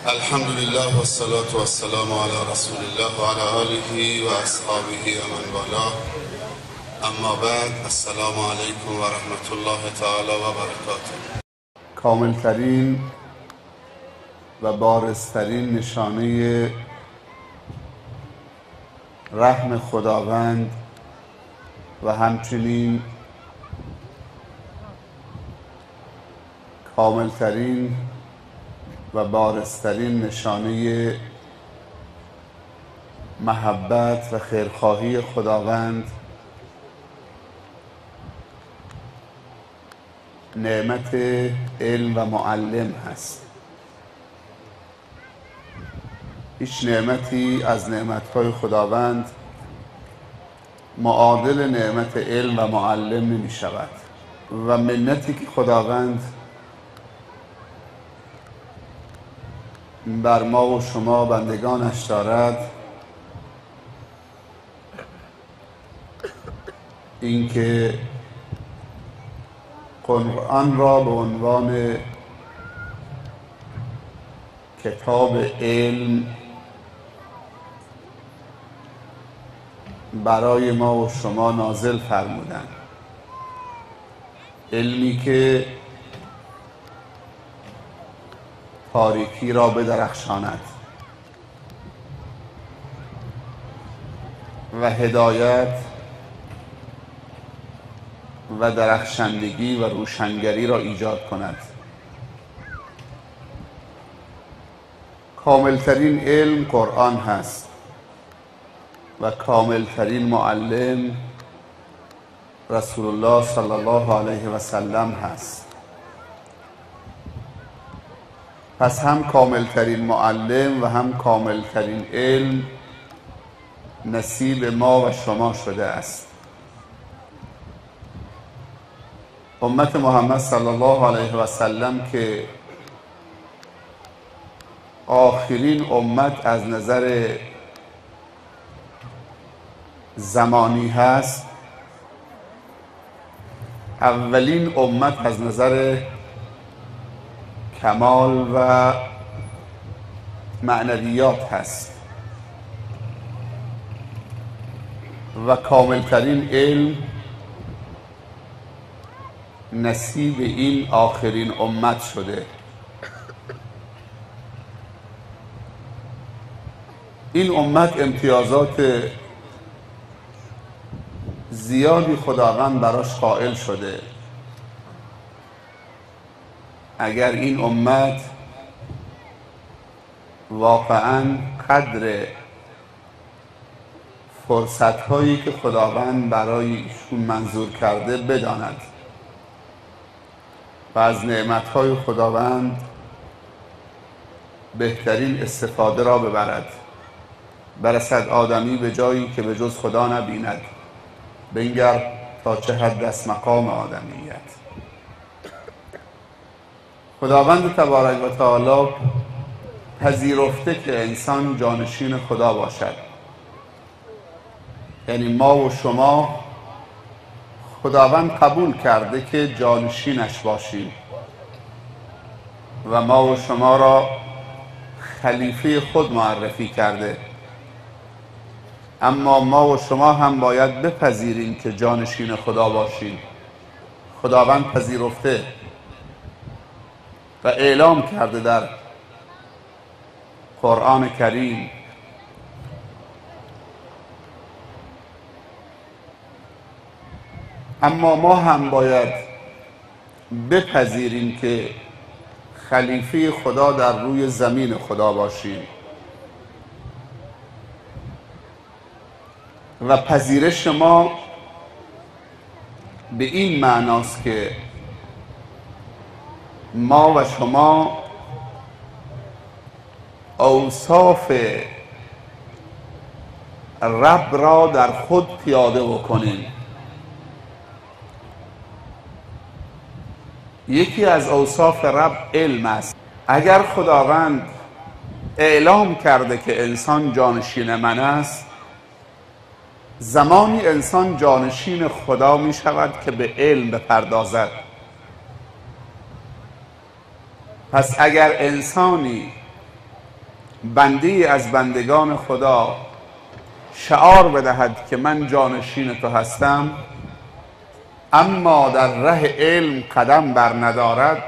الحمد لله والصلاة والسلام على رسول الله وعلى آله وأصحابه ومن والاه. اما بعد، السلام علیکم و رحمت الله تعالی و برکاته. کاملترین و بارزترین نشانه رحم خداوند و همچنین کاملترین و بارزترین نشانه محبت و خیرخواهی خداوند نعمت علم و معلم هست. هیچ نعمتی از نعمتهای خداوند معادل نعمت علم و معلم نمی شود و منتی که خداوند بر ما و شما بندگانش دارد اینکه قرآن را به عنوان کتاب علم برای ما و شما نازل فرمودند، علمی که تاریکی را بدرخشاند و هدایت و درخشندگی و روشنگری را ایجاد کند. کاملترین علم قرآن هست و کاملترین معلم رسول الله صلی الله علیه و سلم هست. پس هم کاملترین معلم و هم کاملترین علم نصیب ما و شما شده است. امت محمد صلی الله علیه و سلم که آخرین امت از نظر زمانی هست، اولین امت از نظر کمال و معنویات هست و کاملترین علم نصیب این آخرین امت شده. این امت امتیازات زیادی خداوند براش قائل شده. اگر این امت واقعا قدر فرصت‌هایی که خداوند برای ایشون منظور کرده بداند و از نعمت‌های خداوند بهترین استفاده را ببرد، برسد آدمی به جایی که به جز خدا نبیند، بنگر تا چه حد است مقام آدمیت. خداوند تبارک و تعالی پذیرفته که انسان جانشین خدا باشد، یعنی ما و شما خداوند قبول کرده که جانشینش باشیم و ما و شما را خلیفه خود معرفی کرده. اما ما و شما هم باید بپذیریم که جانشین خدا باشیم. خداوند پذیرفته و اعلام کرده در قرآن کریم اما ما هم باید بپذیریم که خلیفه خدا در روی زمین خدا باشیم و پذیرش ما به این معناست که ما و شما اوصاف رب را در خود پیاده بکنیم. یکی از اوصاف رب علم است. اگر خداوند اعلام کرده که انسان جانشین من است، زمانی انسان جانشین خدا می شود که به علم بپردازد. پس اگر انسانی بندی از بندگان خدا شعار بدهد که من جانشین تو هستم، اما در ره علم قدم بر ندارد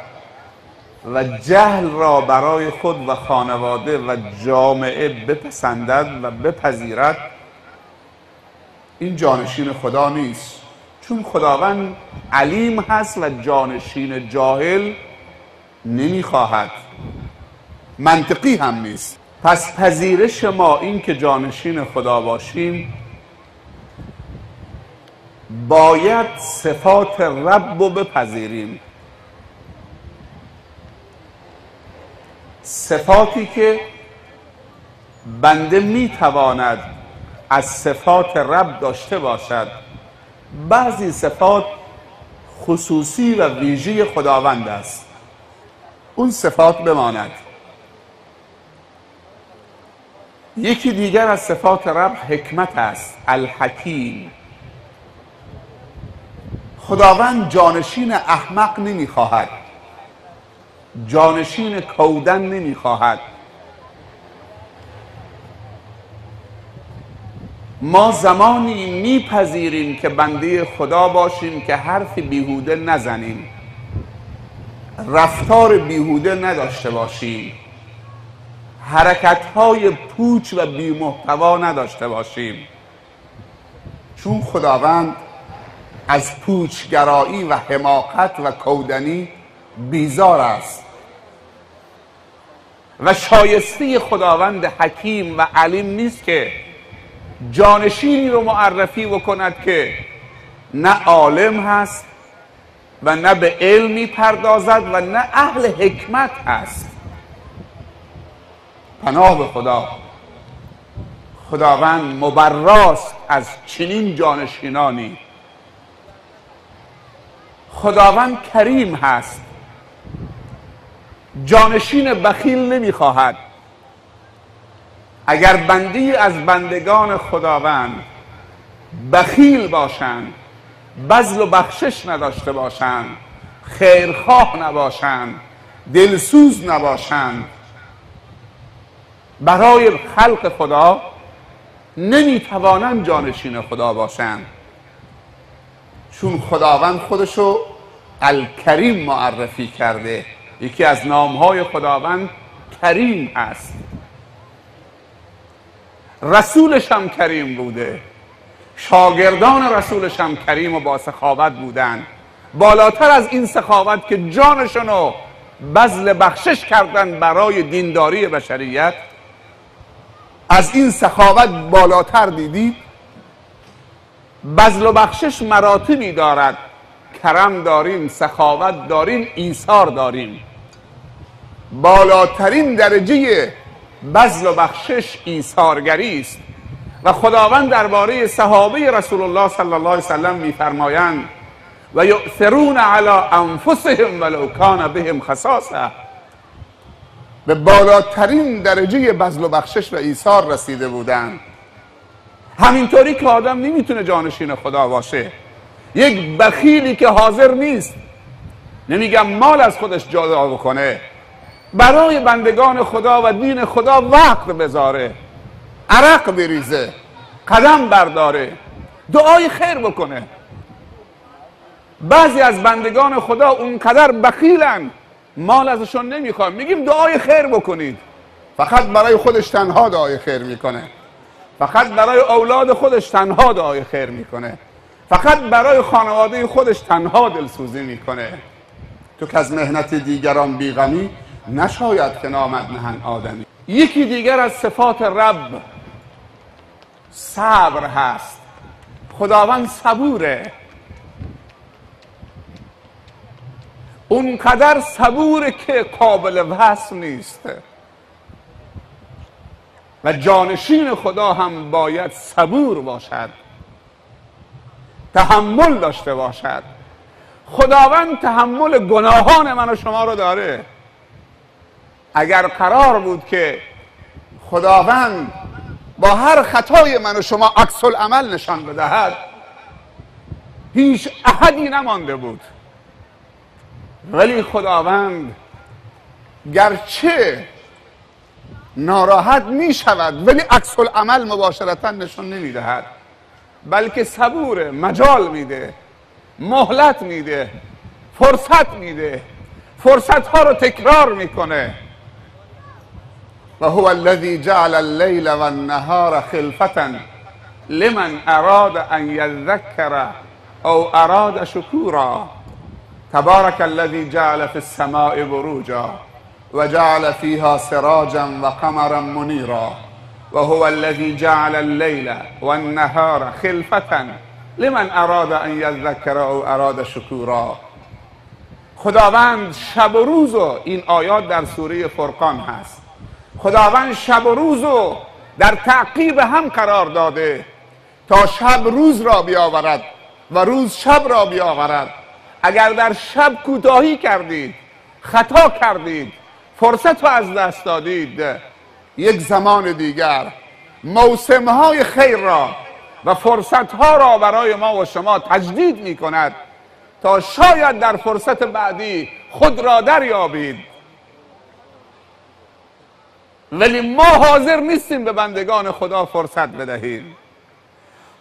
و جهل را برای خود و خانواده و جامعه بپسندد و بپذیرد، این جانشین خدا نیست. چون خداوند علیم هست و جانشین جاهل نمیخواهد، منطقی هم نیست. پس پذیرش ما این که جانشین خدا باشیم، باید صفات رب رو بپذیریم، صفاتی که بنده میتواند از صفات رب داشته باشد. بعضی صفات خصوصی و ویژه خداوند است، اون صفات بماند. یکی دیگر از صفات رب حکمت است، الحکیم. خداوند جانشین احمق نمیخواهد، جانشین کودن نمیخواهد. ما زمانی میپذیریم که بنده خدا باشیم که حرف بیهوده نزنیم، رفتار بیهوده نداشته باشیم، حرکت‌های پوچ و بی‌محتوا نداشته باشیم. چون خداوند از پوچگرایی و حماقت و کودنی بیزار است و شایسته خداوند حکیم و علیم نیست که جانشینی رو معرفی بکند که نه عالم هست و نه به علمی پردازد و نه اهل حکمت هست. پناه به خدا، خداوند مبراست از چنین جانشینانی. خداوند کریم هست، جانشین بخیل نمیخواهد. اگر بندی از بندگان خداوند بخیل باشند، بذل و بخشش نداشته باشند، خیرخواه نباشند، دلسوز نباشند، برای خلق خدا نمیتوانند جانشین خدا باشند. چون خداوند خودشو الکریم معرفی کرده. یکی از نامهای خداوند کریم است. رسولش هم کریم بوده، شاگردان رسولش هم کریم و با سخاوت بودن. بالاتر از این سخاوت که جانشونو بذل بخشش کردن برای دینداری بشریت، از این سخاوت بالاتر دیدید؟ بذل و بخشش مراتبی دارد. کرم داریم، سخاوت داریم، ایثار داریم. بالاترین درجه بذل و بخشش ایثارگری است و خداوند درباره صحابه رسول الله صلی الله علیه وسلم می‌فرمایند و یؤثرون علی انفسهم ولو کان بهم خصاصه. به بالاترین درجه بذل و بخشش و ایثار رسیده بودند. همینطوری که آدم نمیتونه جانشین خدا باشه. یک بخیلی که حاضر نیست، نمیگم مال از خودش جدا بکنه، برای بندگان خدا و دین خدا وقت بذاره، عرق بریزه، قدم برداره، دعای خیر بکنه. بعضی از بندگان خدا اونقدر بخیلن، مال ازشون نمیخوام، میگیم دعای خیر بکنید. فقط برای خودش تنها دعای خیر میکنه، فقط برای اولاد خودش تنها دعای خیر میکنه، فقط برای خانواده خودش تنها دلسوزی میکنه. تو که از مهنت دیگران بیغمی، نشاید که نامد نهن آدمی. یکی دیگر از صفات رب صبر هست. خداوند صبوره، اونقدر صبوره که قابل وصف نیست. و جانشین خدا هم باید صبور باشد، تحمل داشته باشد. خداوند تحمل گناهان من و شما رو داره. اگر قرار بود که خداوند با هر خطای من و شما عکس العمل نشان بدهد، هیچ احدی نمانده بود. ولی خداوند گرچه ناراحت می شود ولی عکس العمل مباشرتا نشون نمی دهد، بلکه صبور، مجال میده، مهلت میده، فرصت میده، فرصت ها رو تکرار میکنه. و هو الذی جعل اللیل و النهار خلفة لمن اراد ان یذکر او اراد شکورا. تبارک الذی جعل فی السماء بروجا و جعل فیها سراجا و قمرا منیرا و هو الذی جعل اللیل و النهار خلفة لمن اراد ان یذکر او اراد شکورا. خداوند شب و روز، و این آیات در سوره فرقان هست، خداوند شب و روز رو در تعقیب هم قرار داده تا شب روز را بیاورد و روز شب را بیاورد. اگر در شب کوتاهی کردید، خطا کردید، فرصت رو از دست دادید، یک زمان دیگر موسمهای خیر را و فرصتها را برای ما و شما تجدید می کند تا شاید در فرصت بعدی خود را دریابید. ولی ما حاضر نیستیم به بندگان خدا فرصت بدهیم.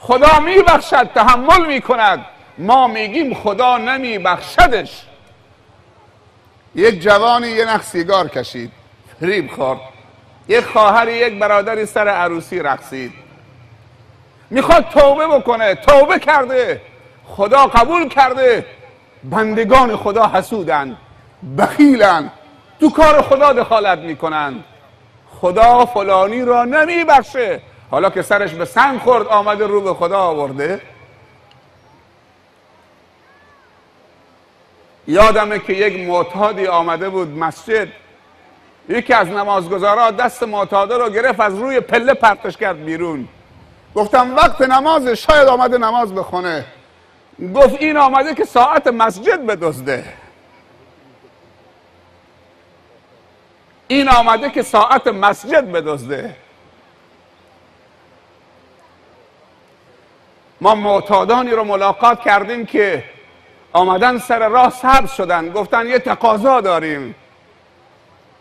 خدا می بخشد، تحمل می کند، ما میگیم خدا نمی بخشدش. یک جوانی یه نخ سیگار کشید، فریب خورد. یک خواهری، یک برادری سر عروسی رقصید، میخواد توبه بکنه، توبه کرده، خدا قبول کرده. بندگان خدا حسودن، بخیلن، تو کار خدا دخالت میکنن. خدا فلانی را نمیبخشه، حالا که سرش به سنگ خورد آمده رو به خدا آورده. یادمه که یک معتادی آمده بود مسجد، یکی از نمازگزارا دست معتاده رو گرفت، از روی پله پرتش کرد بیرون. گفتم وقت نمازه، شاید آمده نماز بخونه. گفت این آمده که ساعت مسجد بدزده، این آمده که ساعت مسجد بدزده. ما معتادانی رو ملاقات کردیم که آمدن سر راه سبز شدن، گفتن یه تقاضا داریم.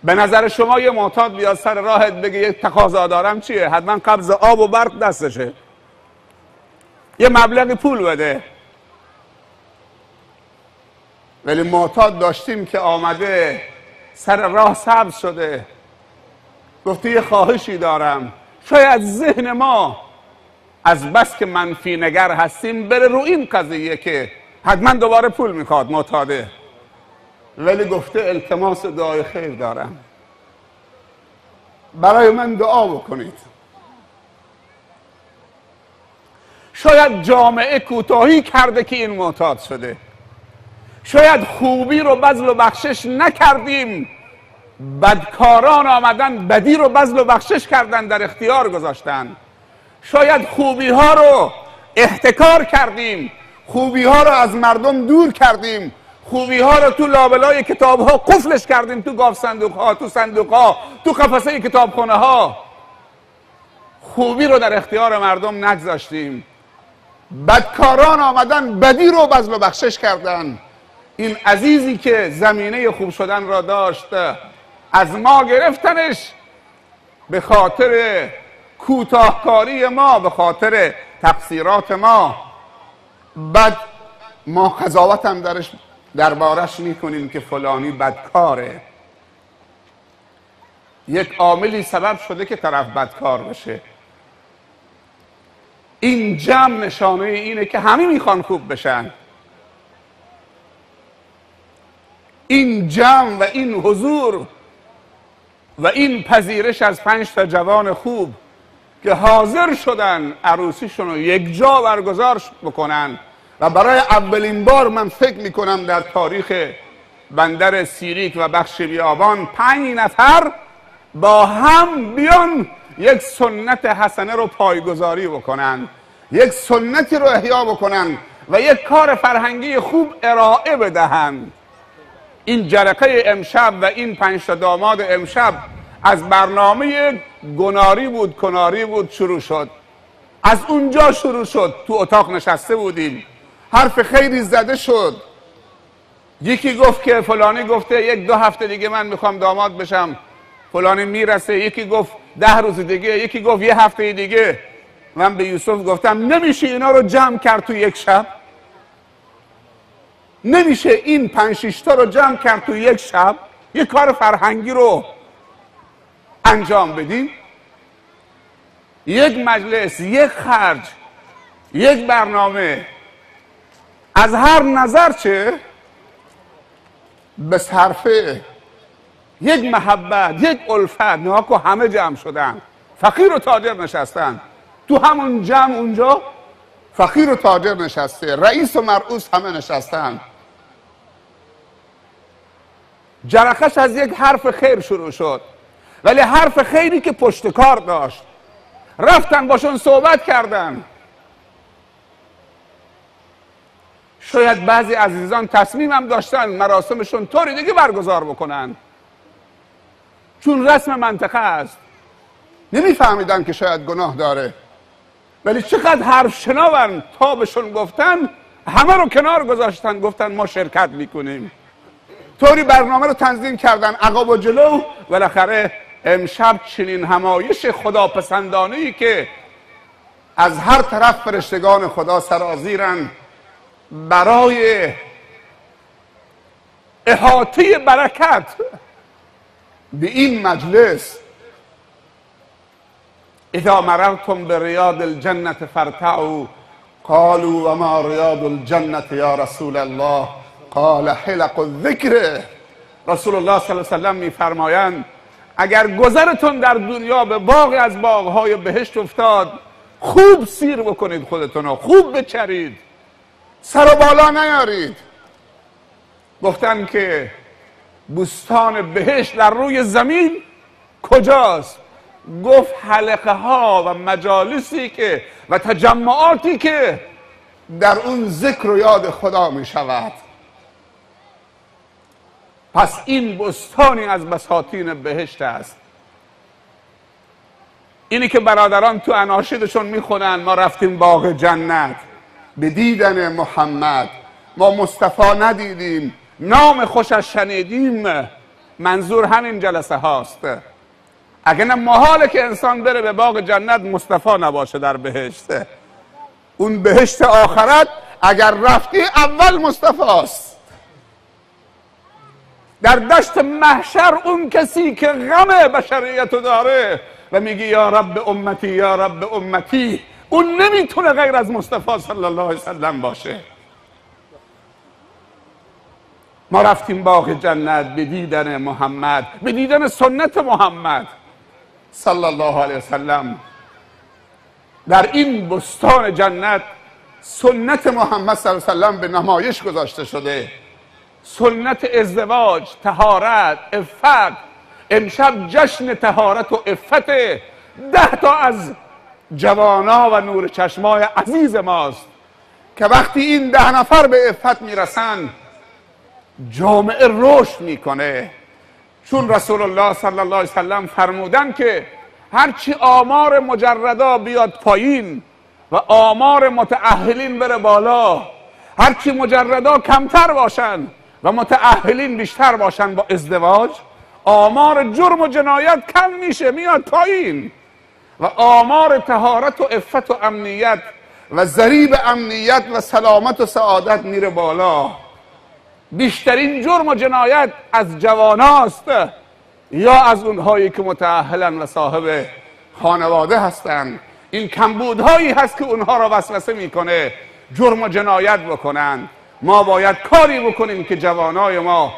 به نظر شما یه معتاد بیاد سر راهت بگه یه تقاضا دارم چیه؟ حتما قبض آب و برق دستشه، یه مبلغی پول بده. ولی معتاد داشتیم که آمده سر راه سبز شده، گفته یه خواهشی دارم. شاید ذهن ما از بس که منفی نگر هستیم بره رو این قضیه که حتما دوباره پول میخواد معتاده. ولی گفته التماس دعای خیر دارم، برای من دعا بکنید. شاید جامعه کوتاهی کرده که این معتاد شده، شاید خوبی رو بذل و بخشش نکردیم، بدکاران آمدن بدی رو بذل و بخشش کردن، در اختیار گذاشتن. شاید خوبی ها رو احتکار کردیم، خوبی ها رو از مردم دور کردیم، خوبی ها رو تو لابلای کتاب ها قفلش کردیم، تو گاف صندوق ها، تو صندوق ها، تو قفسه کتابخونه ها. خوبی رو در اختیار مردم نگذاشتیم. بدکاران آمدن بدی رو بذل و بخشش کردن. این عزیزی که زمینه خوب شدن را داشت، از ما گرفتنش به خاطر کوتاهکاری ما، به خاطر تقصیرات ما. بعد ما قضاوت هم دربارش میکنیم که فلانی بدکاره. یک عاملی سبب شده که طرف بدکار بشه. این جمع نشانه اینه که همه میخوان خوب بشن. این جمع و این حضور و این پذیرش از 5 تا جوان خوب که حاضر شدن عروسیشون رو یک جا برگزار بکنن و برای اولین بار من فکر میکنم در تاریخ بندر سیریک و بخش بیابان 5 نفر با هم بیان یک سنت حسنه رو پایگذاری بکنن، یک سنتی رو احیا بکنن و یک کار فرهنگی خوب ارائه بدهن. این جرقه امشب و این 5 تا داماد امشب از برنامه کناری بود شروع شد. از اونجا شروع شد. تو اتاق نشسته بودیم، حرف خیری زده شد. یکی گفت که فلانی گفته 1-2 هفته دیگه من میخوام داماد بشم، فلانی میرسه، یکی گفت 10 روز دیگه، یکی گفت 1 هفته دیگه. من به یوسف گفتم نمیشه اینا رو جمع کرد تو یک شب، نمیشه این 5-6 تا رو جمع کرد تو یک شب، یک کار فرهنگی رو انجام بدیم. یک مجلس، یک خرج، یک برنامه از هر نظر چه به صرفه یک محبت، یک الفت. نها که همه جمع شدن، فقیر و تاجر نشستن تو همون جمع، اونجا فقیر و تاجر نشسته، رئیس و مرئوس همه نشستن. جرقش از یک حرف خیر شروع شد، ولی حرف خیری که پشتکار داشت. رفتن باشون صحبت کردن. شاید بعضی عزیزان تصمیم هم داشتن مراسمشون طوری دیگه برگزار بکنن، چون رسم منطقه است. نمیفهمیدن که شاید گناه داره، ولی چقدر حرف شنون تا بهشون گفتن، همه رو کنار گذاشتن، گفتن ما شرکت میکنیم. طوری برنامه رو تنظیم کردن عقب و جلو. بالاخره امشب چنین همایش خداپسندانه‌ای که از هر طرف فرشتگان خدا سرازیرن برای احاطه برکت به این مجلس. اذا مررتم بریاض الجنة فارتعوا قالوا وما ریاض الجنة یا رسول الله قال حلق الذکر. رسول الله صلی الله علیه و سلم میفرمایند اگر گذرتون در دنیا به باغی از باغهای بهشت افتاد، خوب سیر بکنید خودتون رو، خوب بچرید، سر و بالا نیارید. گفتن که بوستان بهشت در روی زمین کجاست؟ گفت حلقه ها و مجالسی که و تجمعاتی که در اون ذکر و یاد خدا می شود. پس این بستانی از بساتین بهشت است. اینی که برادران تو اناشیدشون میخونن ما رفتیم باغ جنت به دیدن محمد، ما مصطفی ندیدیم، نام خوشش شنیدیم. منظور همین جلسه هاست. اگه نه محاله که انسان بره به باغ جنت مصطفی نباشه در بهشت. اون بهشت آخرت اگر رفتی اول مصطفی است. در دشت محشر اون کسی که غم بشریت داره و میگه یا رب امتی یا رب امتی، اون نمیتونه غیر از مصطفی صلی الله علیه وسلم باشه. ما رفتیم باغ جنت به دیدن محمد، به دیدن سنت محمد صلی الله علیه وسلم. در این بستان جنت سنت محمد صلی الله علیه وسلم به نمایش گذاشته شده. سنت ازدواج، طهارت، عفت. امشب جشن طهارت و عفت 10 تا از جوانا و نور چشمای عزیز ماست که وقتی این 10 نفر به عفت میرسن جامعه رشد میکنه. چون رسول الله صلی الله علیه وسلم فرمودن که هرچی آمار مجردا بیاد پایین و آمار متأهلین بره بالا، هرچی مجردا کمتر باشن و متأهلین بیشتر باشن با ازدواج، آمار جرم و جنایت کم میشه، میاد پایین و آمار طهارت و عفت و امنیت و ضریب امنیت و سلامت و سعادت میره بالا. بیشترین جرم و جنایت از جواناست یا از اونهایی که متأهلن و صاحب خانواده هستن. این کمبودهایی هست که اونها را وسوسه میکنه جرم و جنایت بکنن. ما باید کاری بکنیم که جوانای ما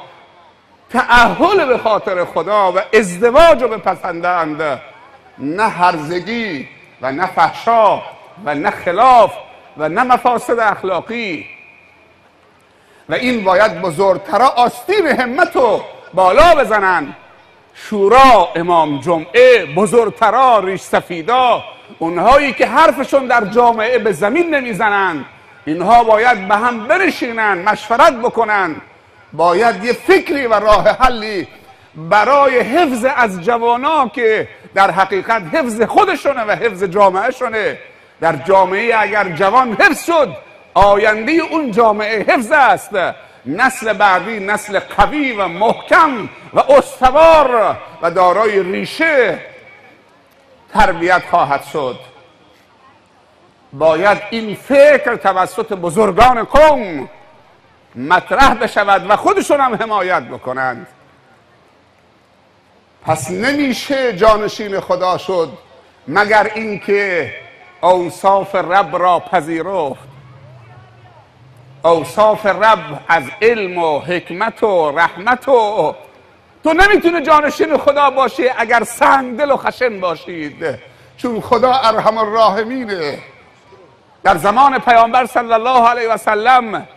تأهل به خاطر خدا و ازدواج رو بپسندند، نه هرزگی و نه فحشا و نه خلاف و نه مفاسد اخلاقی. و این باید بزرگترا آستین همت رو بالا بزنن. شورا، امام جمعه، بزرگترا، ریش سفیدا، اونهایی که حرفشون در جامعه به زمین نمیزنن، اینها باید به هم برشینن، مشورت بکنن. باید یه فکری و راه حلی برای حفظ از جوانا که در حقیقت حفظ خودشونه و حفظ جامعه شونه. در جامعه اگر جوان حفظ شد، آینده اون جامعه حفظ است. نسل بعدی نسل قوی و محکم و استوار و دارای ریشه تربیت خواهد شد. باید این فکر توسط بزرگان قوم مطرح بشود و خودشون هم حمایت بکنند. پس نمیشه جانشین خدا شد مگر اینکه اوصاف رب را پذیرفت. اوصاف رب از علم و حکمت و رحمت و تو نمیتونه جانشین خدا باشی اگر سنگدل و خشن باشید، چون خدا ارحم الراحمینه. در زمان پیامبر صلی الله علیه و سلم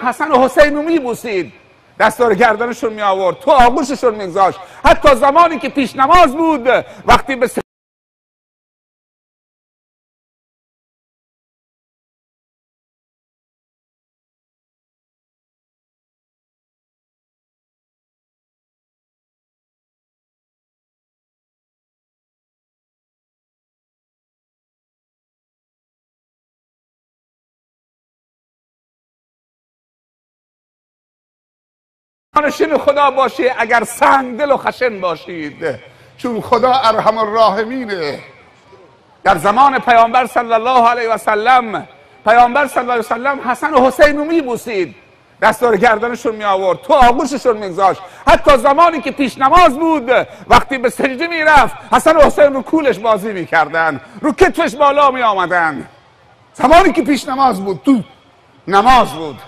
حسن و حسین رو میبوسید، دستار گردنشون می آورد، تو آغوششون میگذاشت. حتی زمانی که پیش نماز بود وقتی به جانشین خدا باشی اگر سنگدل و خشن باشید، چون خدا ارحم الراحمینه. در زمان پیامبر صلی الله علیه و سلم حسن و حسین رو میبوسید، دستار گردنشون می آورد، تو آغوششون میگذاشت. حتی زمانی که پیش نماز بود وقتی به سجده میرفت حسن و حسین رو کولش بازی میکردن، رو کتفش بالا می آمدن. زمانی که پیش نماز بود، تو نماز بود.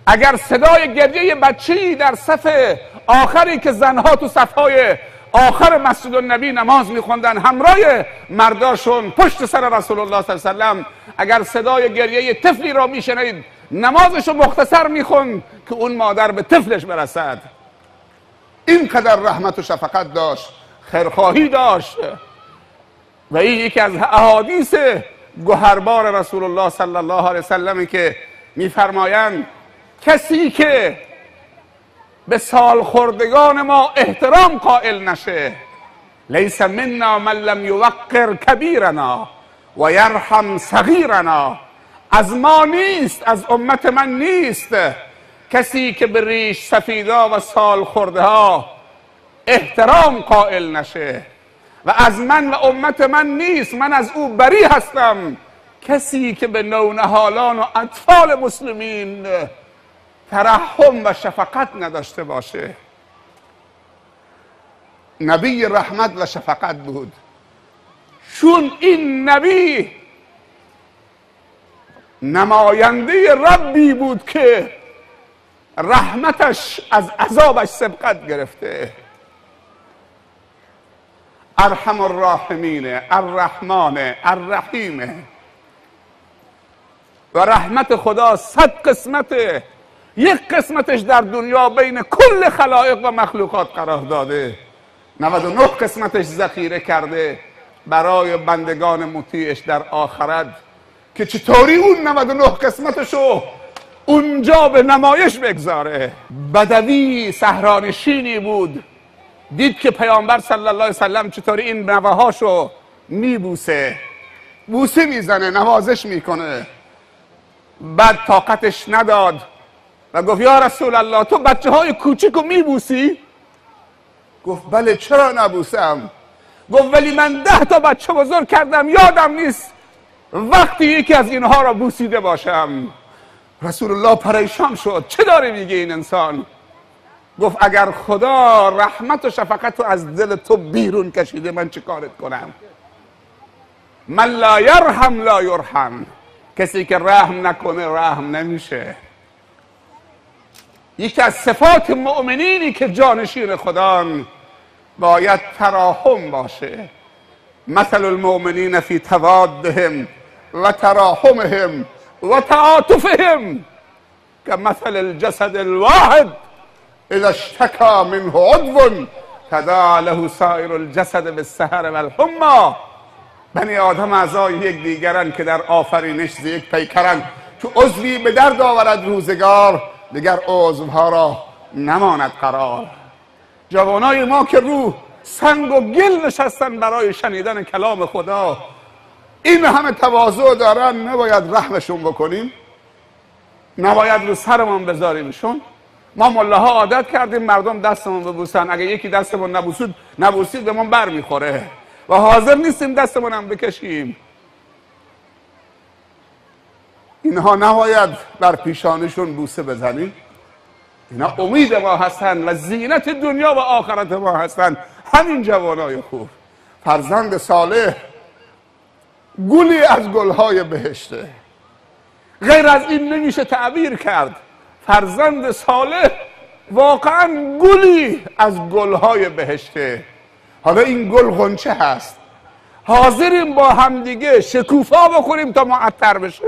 اگر صدای گریه بچه‌ای در صف آخری که زنها تو صفهای آخر مسجد النبی نماز میخوندن همراه مرداشون پشت سر رسول الله صلی الله علیه و سلم، اگر صدای گریه طفلی را میشنید نمازشو مختصر میخوند که اون مادر به طفلش برسد. اینقدر رحمت و شفقت داشت، خیرخواهی داشت. و این یکی از احادیث گوهربار رسول الله صلی الله علیه و سلم که میفرمایند کسی که به سالخوردگان ما احترام قائل نشه، لیس منا من لم یوقر کبیرنا و یرحم صغیرنا، از ما نیست، از امت من نیست کسی که به ریش سفیدا و سالخورده ها احترام قائل نشه، و از من و امت من نیست، من از او بری هستم کسی که به نونهالان و اطفال مسلمین ترحم و شفقت نداشته باشه. نبی رحمت و شفقت بود، چون این نبی نماینده ربی بود که رحمتش از عذابش سبقت گرفته. ارحم الراحمین، الرحمن، الرحیم. و رحمت خدا 100 قسمته، یک قسمتش در دنیا بین کل خلائق و مخلوقات قرار داده، 99 قسمتش ذخیره کرده برای بندگان مطیعش در آخرت که چطوری اون 99 قسمتشو اونجا به نمایش بگذاره. بدوی صحرانشینی بود، دید که پیامبر صلی الله علیه وسلم چطوری این نوهاشو میبوسه، بوسه میزنه، نوازش میکنه. بعد طاقتش نداد و گفت یا رسول الله تو بچه های کوچیکو میبوسی؟ گفت بله چرا نبوسم؟ گفت ولی من 10 تا بچه بزرگ کردم یادم نیست وقتی یکی از اینها را بوسیده باشم. رسول الله پریشان شد، چه داره میگه این انسان؟ گفت اگر خدا رحمت و شفقت رو از دل تو بیرون کشیده من چه کارت کنم؟ من لا یرحم لا یرحم، کسی که رحم نکنه رحم نمیشه. یکی از صفات مؤمنینی که جانشین خدان باید تراحم باشه. مثل المؤمنین فی توادهم و تراحمهم و تعاطفهم که مثل الجسد الواحد اذا اشتکا منه عضو تداعی له سایر الجسد بالسهر والحمى. بنی آدم اعضای یک دیگرن که در آفرینش ز یک پیکرن، که عضوی به درد آورد روزگار دیگر عضوها را نماند قرار. جوانای ما که رو سنگ و گل نشستن برای شنیدن کلام خدا، این همه تواضع دارن، نباید رحمشون بکنیم؟ نباید رو سرمون بذاریمشون. ما ملاها عادت کردیم مردم دستمون ببوسن، اگه یکی دستمون نبوسید به من بر میخوره و حاضر نیستیم دستمون هم بکشیم. اینها نباید بر پیشانشون بوسه بزنیم. اینا امید ما هستن و زینت دنیا و آخرت ما هستن. همین جوانای خوب، فرزند صالح گلی از گلهای بهشته، غیر از این نمیشه تعبیر کرد. فرزند صالح واقعا گلی از گلهای بهشته. حالا این گل غنچه هست، حاضریم با همدیگه شکوفا بخوریم تا معطر بشه؟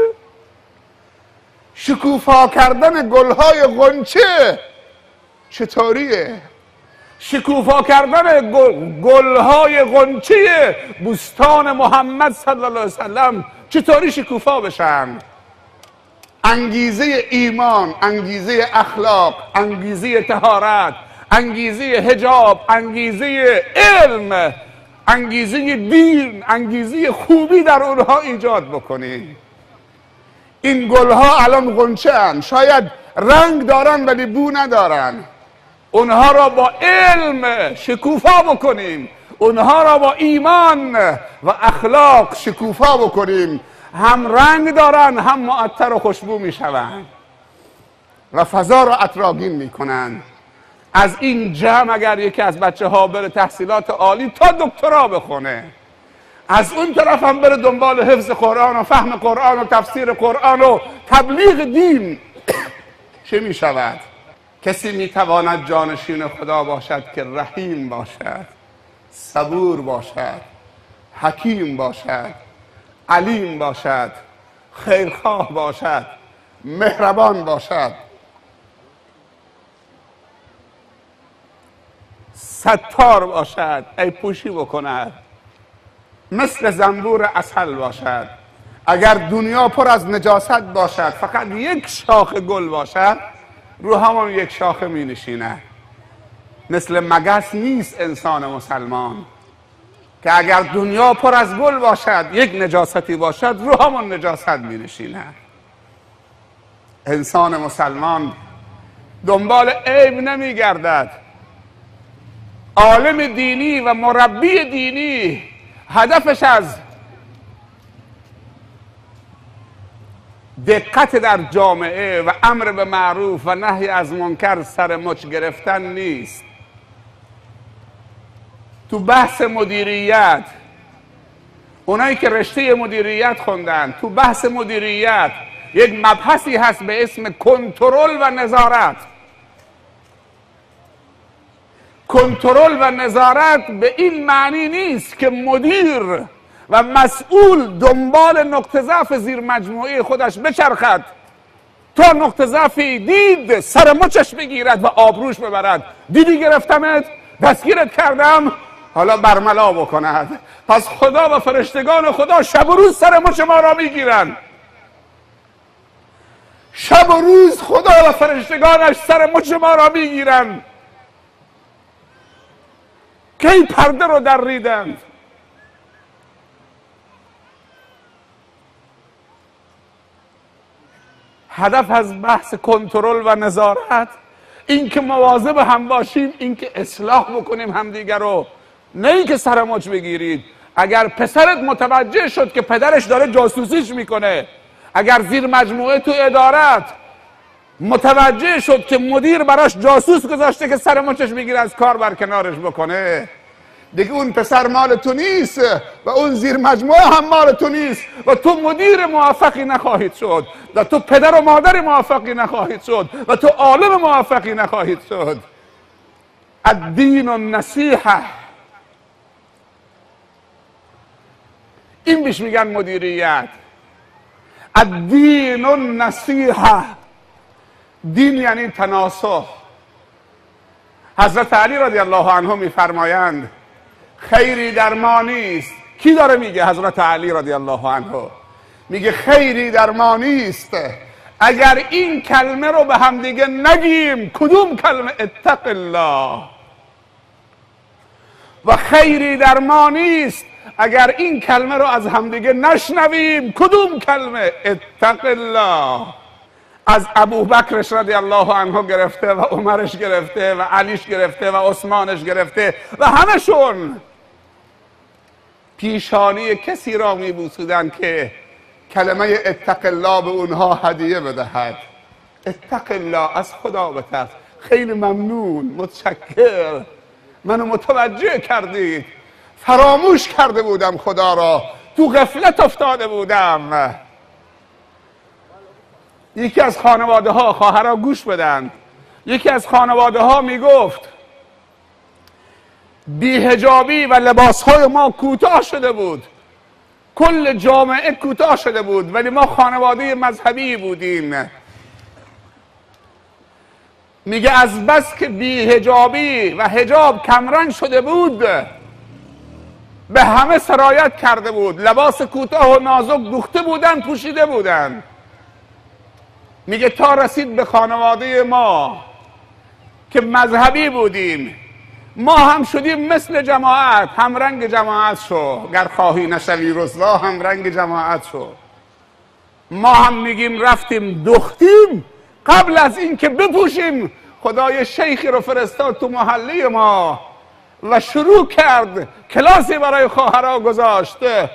شکوفا کردن گلهای غنچه چطوریه؟ شکوفا کردن گلهای غنچه بستان محمد صلی الله علیه وسلم چطوری شکوفا بشن؟ انگیزه ایمان، انگیزه اخلاق، انگیزه طهارت، انگیزه حجاب، انگیزه علم، انگیزه دین، انگیزه خوبی در اونها ایجاد بکنی. این گلها الان غنچه ان، شاید رنگ دارن ولی بو ندارن. اونها را با علم شکوفا بکنیم، اونها را با ایمان و اخلاق شکوفا بکنیم. هم رنگ دارن، هم معطر و خوشبو میشوند و فضا را عطرآگین میکنن. از این جمع اگر یکی از بچه ها بره تحصیلات عالی تا دکترا بخونه، از اون طرف هم بره دنبال حفظ قرآن و فهم قرآن و تفسیر قرآن و تبلیغ دین، چه می شود؟ کسی می تواند جانشین خدا باشد که رحیم باشد، صبور باشد، حکیم باشد، علیم باشد، خیرخواه باشد، مهربان باشد، ستار باشد، ای پوشی بکند، مثل زنبور عسل باشد. اگر دنیا پر از نجاست باشد، فقط یک شاخه گل باشد، رو همون یک شاخه می نشیند. مثل مگس نیست انسان مسلمان که اگر دنیا پر از گل باشد، یک نجاستی باشد، رو همون نجاست می نشیند. انسان مسلمان دنبال عیب نمی گردد. عالم دینی و مربی دینی هدفش از دقت در جامعه و امر به معروف و نهی از منکر سر مچ گرفتن نیست. تو بحث مدیریت، اونایی که رشته مدیریت خوندن، تو بحث مدیریت یک مبحثی هست به اسم کنترل و نظارت. کنترل و نظارت به این معنی نیست که مدیر و مسئول دنبال نقطه ضعف زیر مجموعه خودش بچرخد تا نقطه ضعفی دید سر مچش بگیرد و آبروش ببرد. دیدی گرفتمت، دستگیرت کردم، حالا برملا بکند. پس خدا و فرشتگان خدا شب و روز سر مچ ما را میگیرن. شب و روز خدا و فرشتگانش سر مچ ما را میگیرن. کی پرده رو در ریدند. هدف از بحث کنترل و نظارت این که مواظب هم باشیم، این که اصلاح بکنیم همدیگر رو، نه این که سر مچ بگیرید. اگر پسرت متوجه شد که پدرش داره جاسوسیش میکنه، اگر زیر مجموعه تو ادارت متوجه شد که مدیر براش جاسوس گذاشته که سر مچش بگیره از کار برکنارش بکنه، دیگه اون پسر مال تو نیست و اون زیر مجموعه هم مال تو نیست و تو مدیر موفقی نخواهید شد و تو پدر و مادر موفقی نخواهید شد و تو عالم موفقی نخواهید شد. الدین النصیحه، این بیش میگن مدیریت. الدین النصیحه، دین یعنی تناصح. حضرت علی رضی الله عنه میفرمایند خیری در ما نیست. کی داره میگه؟ حضرت علی رضی الله عنه میگه خیری در ما نیست اگر این کلمه رو به هم دیگه نگیم. کدوم کلمه؟ اتق الله. و خیری در ما نیست اگر این کلمه رو از همدیگه نشنویم. کدوم کلمه؟ اتق الله. از ابوبکرش رضی الله عنه گرفته و عمرش گرفته و علیش گرفته و عثمانش گرفته و همشون پیشانی کسی را میبوسیدند که کلمه اتق الله به اونها هدیه بدهد. اتق الله، از خدا بترس. خیلی ممنون، متشکر، منو متوجه کردید. فراموش کرده بودم خدا را، تو غفلت افتاده بودم. یکی از خانواده ها، خواهرها گوش بدن، یکی از خانواده ها میگفت بی‌حجابی و لباس های ما کوتاه شده بود، کل جامعه کوتاه شده بود، ولی ما خانواده مذهبی بودیم. میگه از بس که بی‌حجابی و حجاب کمرنگ شده بود به همه سرایت کرده بود، لباس کوتاه و نازک دوخته بودن، پوشیده بودن. میگه تا رسید به خانواده ما که مذهبی بودیم، ما هم شدیم مثل جماعت، هم رنگ جماعت شو، گر خواهی نشوی رسوا هم رنگ جماعت شو. ما هم میگیم رفتیم دختیم، قبل از این که بپوشیم خدای شیخی رو فرستاد تو محله ما و شروع کرد کلاسی برای خواهرها گذاشته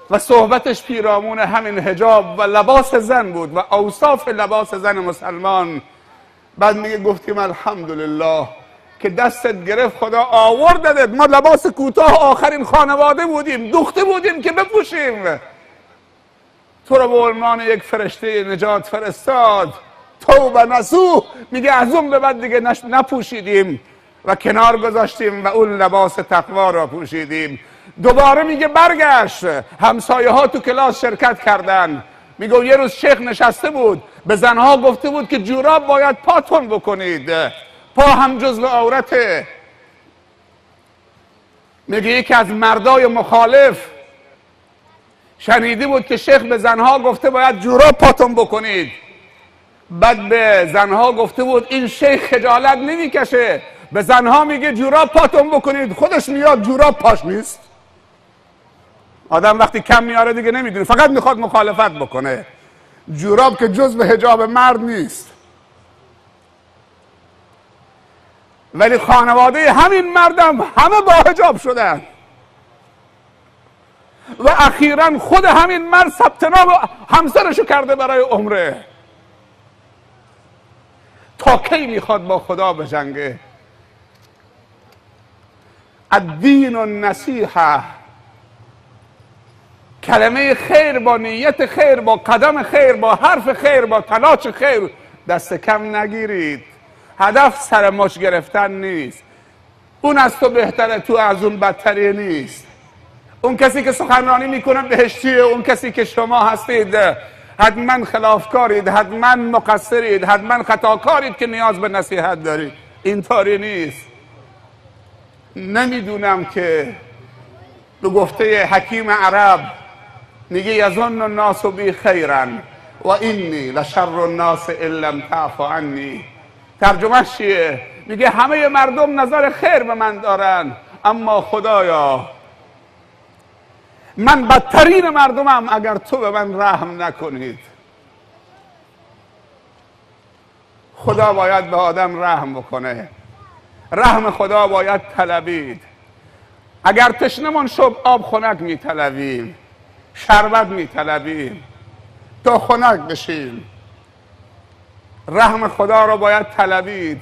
و صحبتش پیرامون همین حجاب و لباس زن بود و اوصاف لباس زن مسلمان. بعد میگه گفتیم الحمدلله که دستت گرفت، خدا آوردت. ما لباس کوتاه آخرین خانواده بودیم، دوخته بودیم که بپوشیم. تو رو به عنوان یک فرشته نجات فرستاد، توبه نصوح. میگه از اون به بعد دیگه نپوشیدیم و کنار گذاشتیم و اون لباس تقوا را پوشیدیم. دوباره میگه برگشت، همسایه ها تو کلاس شرکت کردن. میگه یه روز شیخ نشسته بود، به زنها گفته بود که جوراب باید پاتون بکنید، پا هم جزو عورته. میگه یکی از مردای مخالف شنیده بود که شیخ به زنها گفته باید جوراب پاتون بکنید. بعد به زنها گفته بود این شیخ خجالت نمیکشه، به زنها میگه جوراب پاتون بکنید، خودش میاد جوراب پاش نیست. آدم وقتی کم میاره دیگه نمیدونه، فقط میخواد مخالفت بکنه. جوراب که جزو حجاب مرد نیست. ولی خانواده همین مردم همه با حجاب شدن و اخیراً خود همین مرد ثبت نام همسرشو کرده برای عمره. تا کی میخواد با خدا بجنگه؟ الدین النصیحه، کلمه خیر با نیت خیر، با قدم خیر، با حرف خیر، با تلاش خیر دست کم نگیرید. هدف سر مچ گرفتن نیست. اون از تو بهتره، تو از اون بدتری نیست. اون کسی که سخنرانی میکنه بهشتیه، اون کسی که شما هستید حتما خلافکارید، حتما مقصرید، حتما خطاکارید که نیاز به نصیحت دارید. اینطوری نیست. نمیدونم که به گفته حکیم عرب میگه یظن الناس بی خیرا و اینی لشر الناس ان لم تعف عنی. ترجمهش چیه؟ میگه همه مردم نظر خیر به من دارن، اما خدایا من بدترین مردمم اگر تو به من رحم نکنید. خدا باید به آدم رحم بکنه، رحم خدا باید طلبید. اگر تشنمون شد آب خنک میطلبیم، شربت میطلبیم تا خنک بشیم. رحم خدا رو باید طلبید.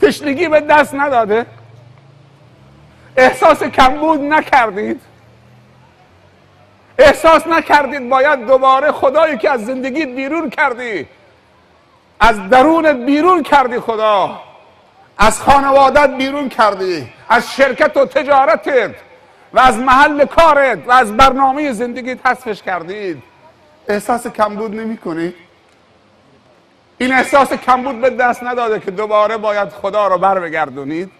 تشنگی به دست نداده؟ احساس کمبود نکردید؟ احساس نکردید باید دوباره خدایی که از زندگیت بیرون کردی، از درونت بیرون کردی، خدا از خانوادت بیرون کردی، از شرکت و تجارتت و از محل کارت و از برنامه زندگیت حذفش کردید؟ احساس کمبود نمی کنی؟ این احساس کمبود به دست نداده که دوباره باید خدا رو بر بگردونید؟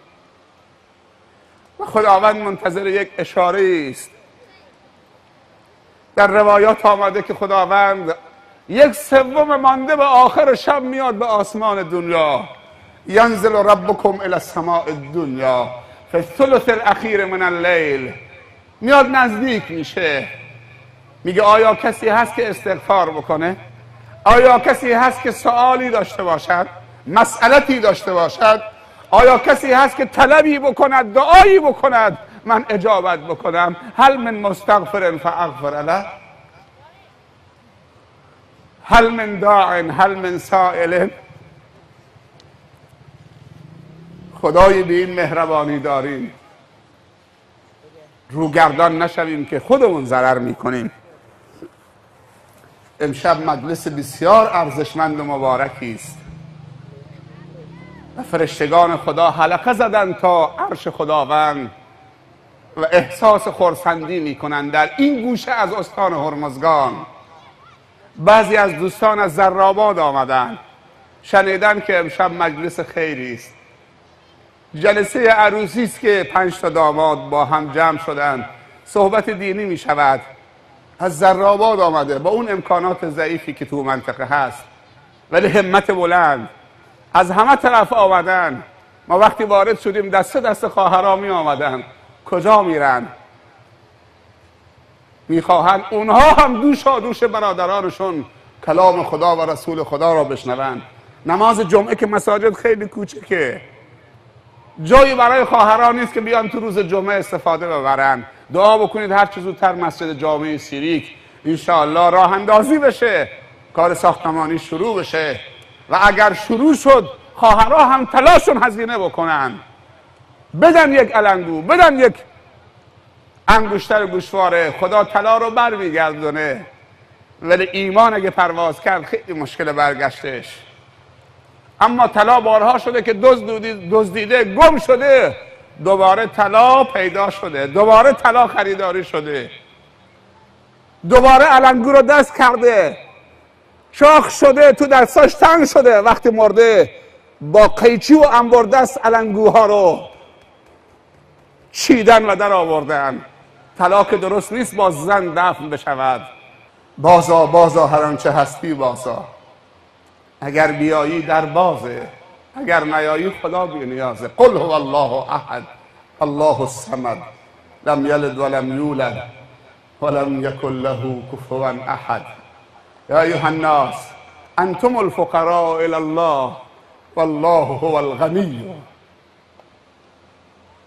و خداوند منتظر یک اشاره است. در روایات آمده که خداوند 1/3 مانده به آخر شب میاد به آسمان دنیا. ینزل ربکم الی السماء الدنیا فی الثلث الاخیر من اللیل. میاد نزدیک میشه. میگه آیا کسی هست که استغفار بکنه؟ آیا کسی هست که سوالی داشته باشد، مسئلتی داشته باشد؟ آیا کسی هست که طلبی بکند، دعایی بکند من اجابت بکنم؟ هل من مستغفر فاغفر له، هل من داع، هل من سائل؟ خدای به این مهربانی داریم، روگردان نشویم که خودمون ضرر میکنیم. امشب مجلس بسیار ارزشمند و مبارکی است و فرشتگان خدا حلقه زدن تا عرش خداوند و احساس خرسندی میکنند. در این گوشه از استان هرمزگان بعضی از دوستان از زراباد آمدن، شنیدن که امشب مجلس خیری است، جلسه عروسی است که 5 تا داماد با هم جمع شدن، صحبت دینی می شود. از زراباد آمده با اون امکانات ضعیفی که تو منطقه هست، ولی همت بلند، از همه طرف آمدن. ما وقتی وارد شدیم دست خواهرها می آمدن. کجا میرن؟ میخواهند اونها هم دوش برادرانشون کلام خدا و رسول خدا را بشنوند. نماز جمعه که مساجد خیلی کوچکه، جایی برای خواهران نیست که بیان تو روز جمعه استفاده ببرن. دعا بکنید هر چه زودتر مسجد جامع سیریک انشاءالله راه اندازی بشه، کار ساختمانی شروع بشه و اگر شروع شد خواهرها هم تلاشون هزینه بکنن، بدن یک علنگو، بدن یک انگشتر گوشواره. خدا طلا رو بر میگردونه، ولی ایمان اگه پرواز کرد خیلی مشکل برگشتش. اما طلا بارها شده که دزدیده گم شده، دوباره طلا پیدا شده، دوباره طلا خریداری شده، دوباره علنگو رو دست کرده، شاخ شده، تو دستاش تنگ شده، وقتی مرده با قیچی و انبردست علنگوها رو چیدن و در آوردن. طلا که درست نیست با زن دفن بشود. بازا هر آنچه هستی بازا، اگر بیایی در بازه، اگر نیایی خدا بی نیازه. قل هو الله احد الله الصمد لم یلد ولم یولد ولم یکن له کفوا احد. یا ایها الناس انتم الفقراء الی الله والله هو الغنی.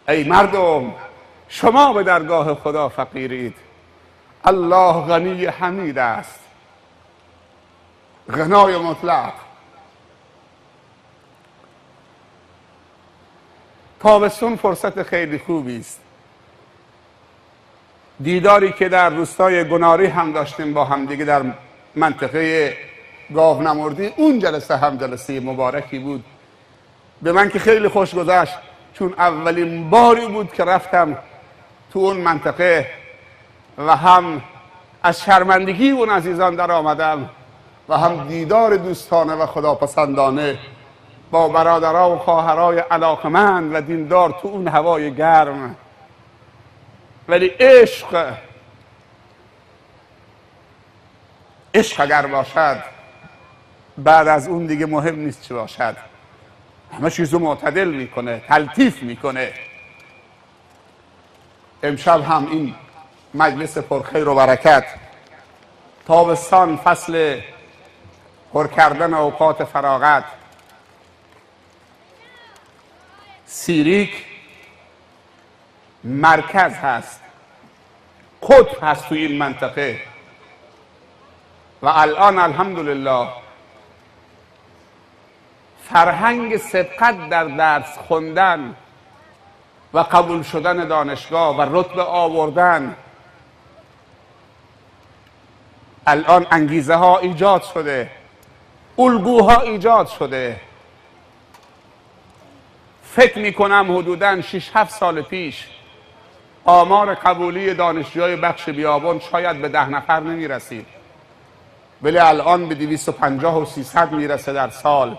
ای مردم شما به درگاه خدا فقیرید، الله غنی حمید است، غنای مطلق. تابستون فرصت خیلی خوبی است. دیداری که در روستای گناری هم داشتیم با هم دیگه در منطقه گاونمردی، اون جلسه هم جلسه مبارکی بود. به من که خیلی خوش گذشت، چون اولین باری بود که رفتم تو اون منطقه و هم از شرمندگی اون عزیزان در آمدم و هم دیدار دوستانه و خداپسندانه با برادرها و خواهرای علاقمند و دیندار تو اون هوای گرم. ولی عشق اگر باشد بعد از اون دیگه مهم نیست چی باشد، همه چیزو معتدل میکنه، تلطیف میکنه. امشب هم این مجلس پرخیر و برکت، تابستان فصل پر کردن اوقات فراغت، سیریک مرکز هست، قطب هست تو این منطقه و الان الحمدلله فرهنگ سبقت در درس خوندن و قبول شدن دانشگاه و رتبه آوردن، الان انگیزه ها ایجاد شده، الگوها ایجاد شده. فکر میکنم حدوداً 6-7 سال پیش آمار قبولی دانشجوهای بخش بیابان شاید به 10 نفر نمیرسید، ولی الان به 250 و 300 میرسه در سال.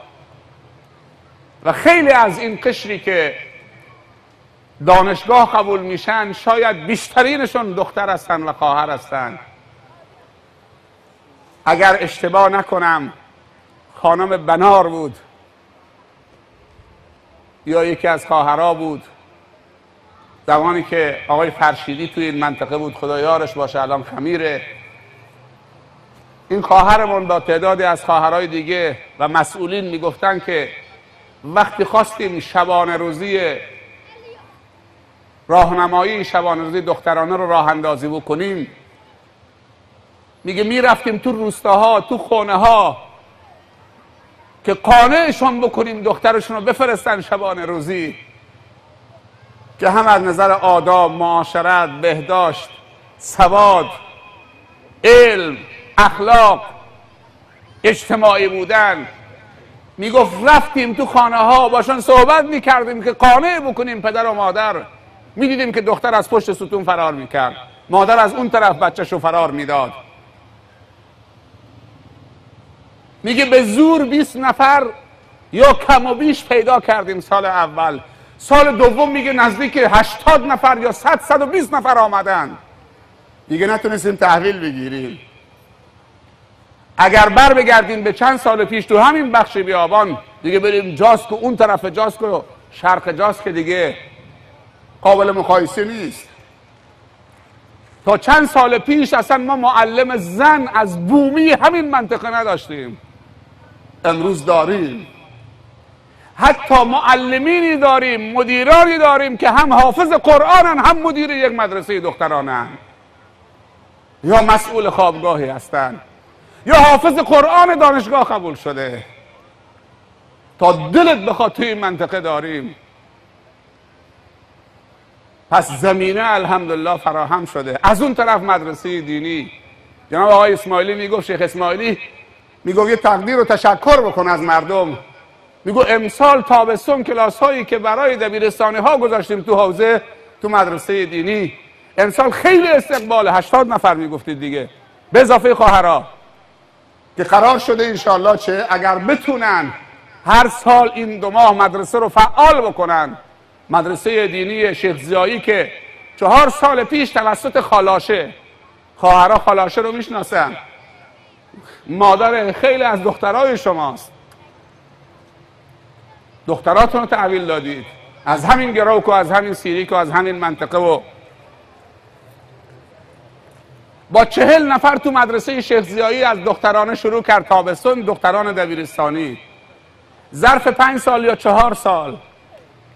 و خیلی از این قشری که دانشگاه قبول میشن شاید بیشترینشون دختر هستن و خواهر هستن. اگر اشتباه نکنم خانم بنار بود یا یکی از خواهرها بود، زمانی که آقای فرشیدی توی این منطقه بود، خدا یارش باشه، الان خمیره. این خواهرمون با تعدادی از خواهرای دیگه و مسئولین میگفتن که وقتی خواستیم شبانه روزی راهنمایی شبانه روزی دخترانه رو راه اندازی بکنیم، میگه میرفتیم تو روستاها، تو خونه ها که قانعشون بکنیم دخترشون رو بفرستن شبانه روزی، که هم از نظر آداب، معاشرت، بهداشت، سواد، علم، اخلاق، اجتماعی بودن. میگفت رفتیم تو خانه ها باشون صحبت میکردیم که قانع بکنیم پدر و مادر. میدیدیم که دختر از پشت ستون فرار میکرد، مادر از اون طرف بچه‌شو فرار میداد. میگه به زور 20 نفر یا کم و بیش پیدا کردیم سال اول. سال دوم میگه نزدیک 80 نفر یا 120 نفر آمدن. دیگه نتونستیم تحویل بگیریم. اگر بر بگردیم به چند سال پیش تو همین بخش بیابان، دیگه بریم جاسکو، اون طرف جاسکو، شرق جاسکو، دیگه قابل مقایسه نیست. تا چند سال پیش اصلا ما معلم زن از بومی همین منطقه نداشتیم. امروز داریم. حتی معلمینی داریم، مدیرانی داریم که هم حافظ قرآنن، هم مدیر یک مدرسه دخترانن، یا مسئول خوابگاهی هستن، یا حافظ قرآن دانشگاه قبول شده. تا دلت بخواد توی این منطقه داریم. پس زمینه الحمدلله فراهم شده. از اون طرف مدرسه دینی، جناب آقای اسماعیلی میگفت، شیخ اسماعیلی میگفت یه تقدیر و تشکر بکن از مردم. میگو امسال تابستون کلاس هایی که برای دبیرستانی ها گذاشتیم تو حوزه، تو مدرسه دینی، امسال خیلی استقبال، 80 نفر میگفتید دیگه، به اضافه خواهرها، که قرار شده انشالله چه اگر بتونن هر سال این 2 ماه مدرسه رو فعال بکنن. مدرسه دینی شیخ زیایی که 4 سال پیش توسط خالاشه، خواهرها خالاشه رو میشناسن، مادر خیلی از دخترای شماست، دختراتون رو تحویل دادید از همین گروک و از همین سیریک و از همین منطقه، و با 40 نفر تو مدرسه شیخ زیایی از دخترانه شروع کرد تابستون، دختران دبیرستانی. ظرف 5 سال یا 4 سال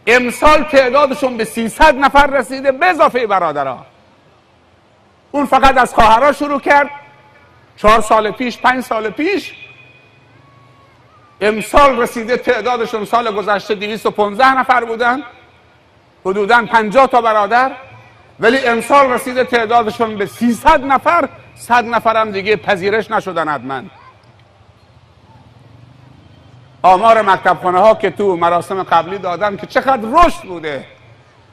امسال تعدادشون به 300 نفر رسیده، به اضافه برادرها. اون فقط از خواهرها شروع کرد 4 سال پیش، 5 سال پیش. امسال رسیده تعدادشون، سال گذشته 215 نفر بودن، حدوداً 50 تا برادر، ولی امسال رسیده تعدادشون به 300 نفر. 100 نفر هم دیگه پذیرش نشدن حتما. آمار مکتبخانه ها که تو مراسم قبلی دادم که چقدر رشد بوده،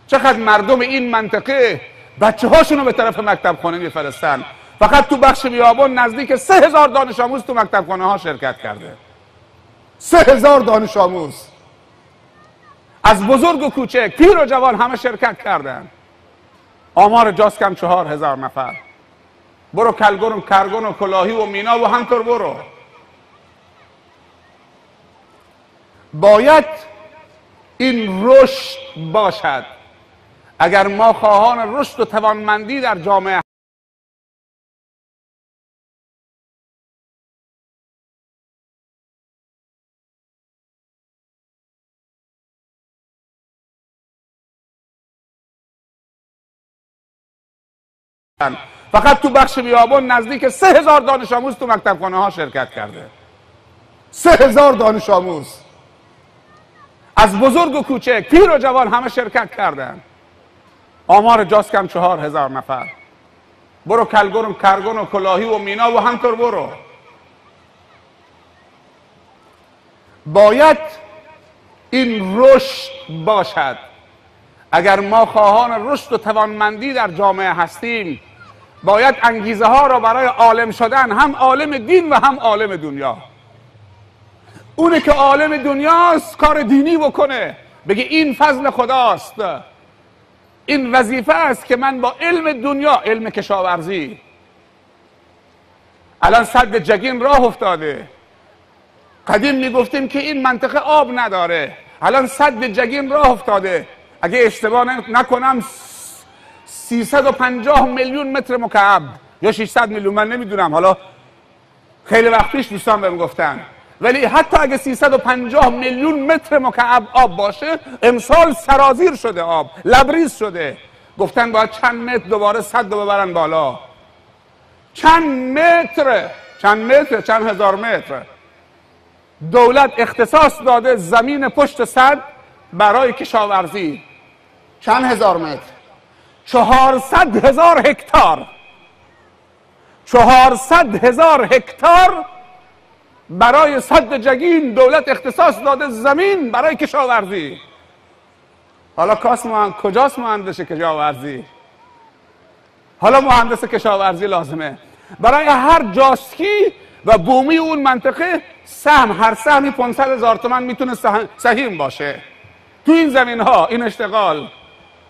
چقدر مردم این منطقه بچه هاشونو به طرف مکتبخانه میفرستن. فقط تو بخش بیابان نزدیک 3000 دانش آموز تو مکتبخانه ها شرکت کرده. 3000 دانش آموز از بزرگ و کوچک، پیر و جوان، همه شرکت کردن. آمار جاسک هم 4000 نفر. برو کلگرم و کرگن و کلاهی و مینا و همطور برو. باید این رشد باشد. اگر ما خواهان رشد و توانمندی در جامعه فقط تو بخش بیابان نزدیک 3000 دانش آموز تو مکتبخانه ها شرکت کرده. 3000 دانش آموز از بزرگ و کوچک، پیر و جوان، همه شرکت کردن. آمار جاسک هم 4000 نفر. برو کلگرم و کرگن و کلاهی و مینا و همطور برو. باید این رشد باشد. اگر ما خواهان رشد و توانمندی در جامعه هستیم، باید انگیزه ها را برای عالم شدن، هم عالم دین و هم عالم دنیا. اونه که عالم دنیاست کار دینی بکنه، بگه این فضل خداست، این وظیفه است که من با علم دنیا، علم کشاورزی، الان سد جگین راه افتاده. قدیم میگفتیم که این منطقه آب نداره، الان سد جگین راه افتاده. اگه اشتباه نکنم 350 میلیون متر مکعب یا 600 میلیون، من نمیدونم، حالا خیلی وقت پیش دوستان بهم گفتن ولی حتی اگه 350 میلیون متر مکعب آب باشه امسال سرازیر شده، آب لبریز شده. گفتن باید چند متر دوباره سد رو ببرن بالا. چند هزار متر دولت اختصاص داده زمین پشت سد برای کشاورزی. چند هزار متر؟ 400,000 هکتار. 400,000 هکتار برای سد جگین دولت اختصاص داده زمین برای کشاورزی. حالا کجاست مهندس کشاورزی؟ حالا مهندس کشاورزی لازمه برای هر جاسکی و بومی اون منطقه سهم، هر سهمی 500,000 تومان میتونه سهیم باشه تو این زمین ها، این اشتغال.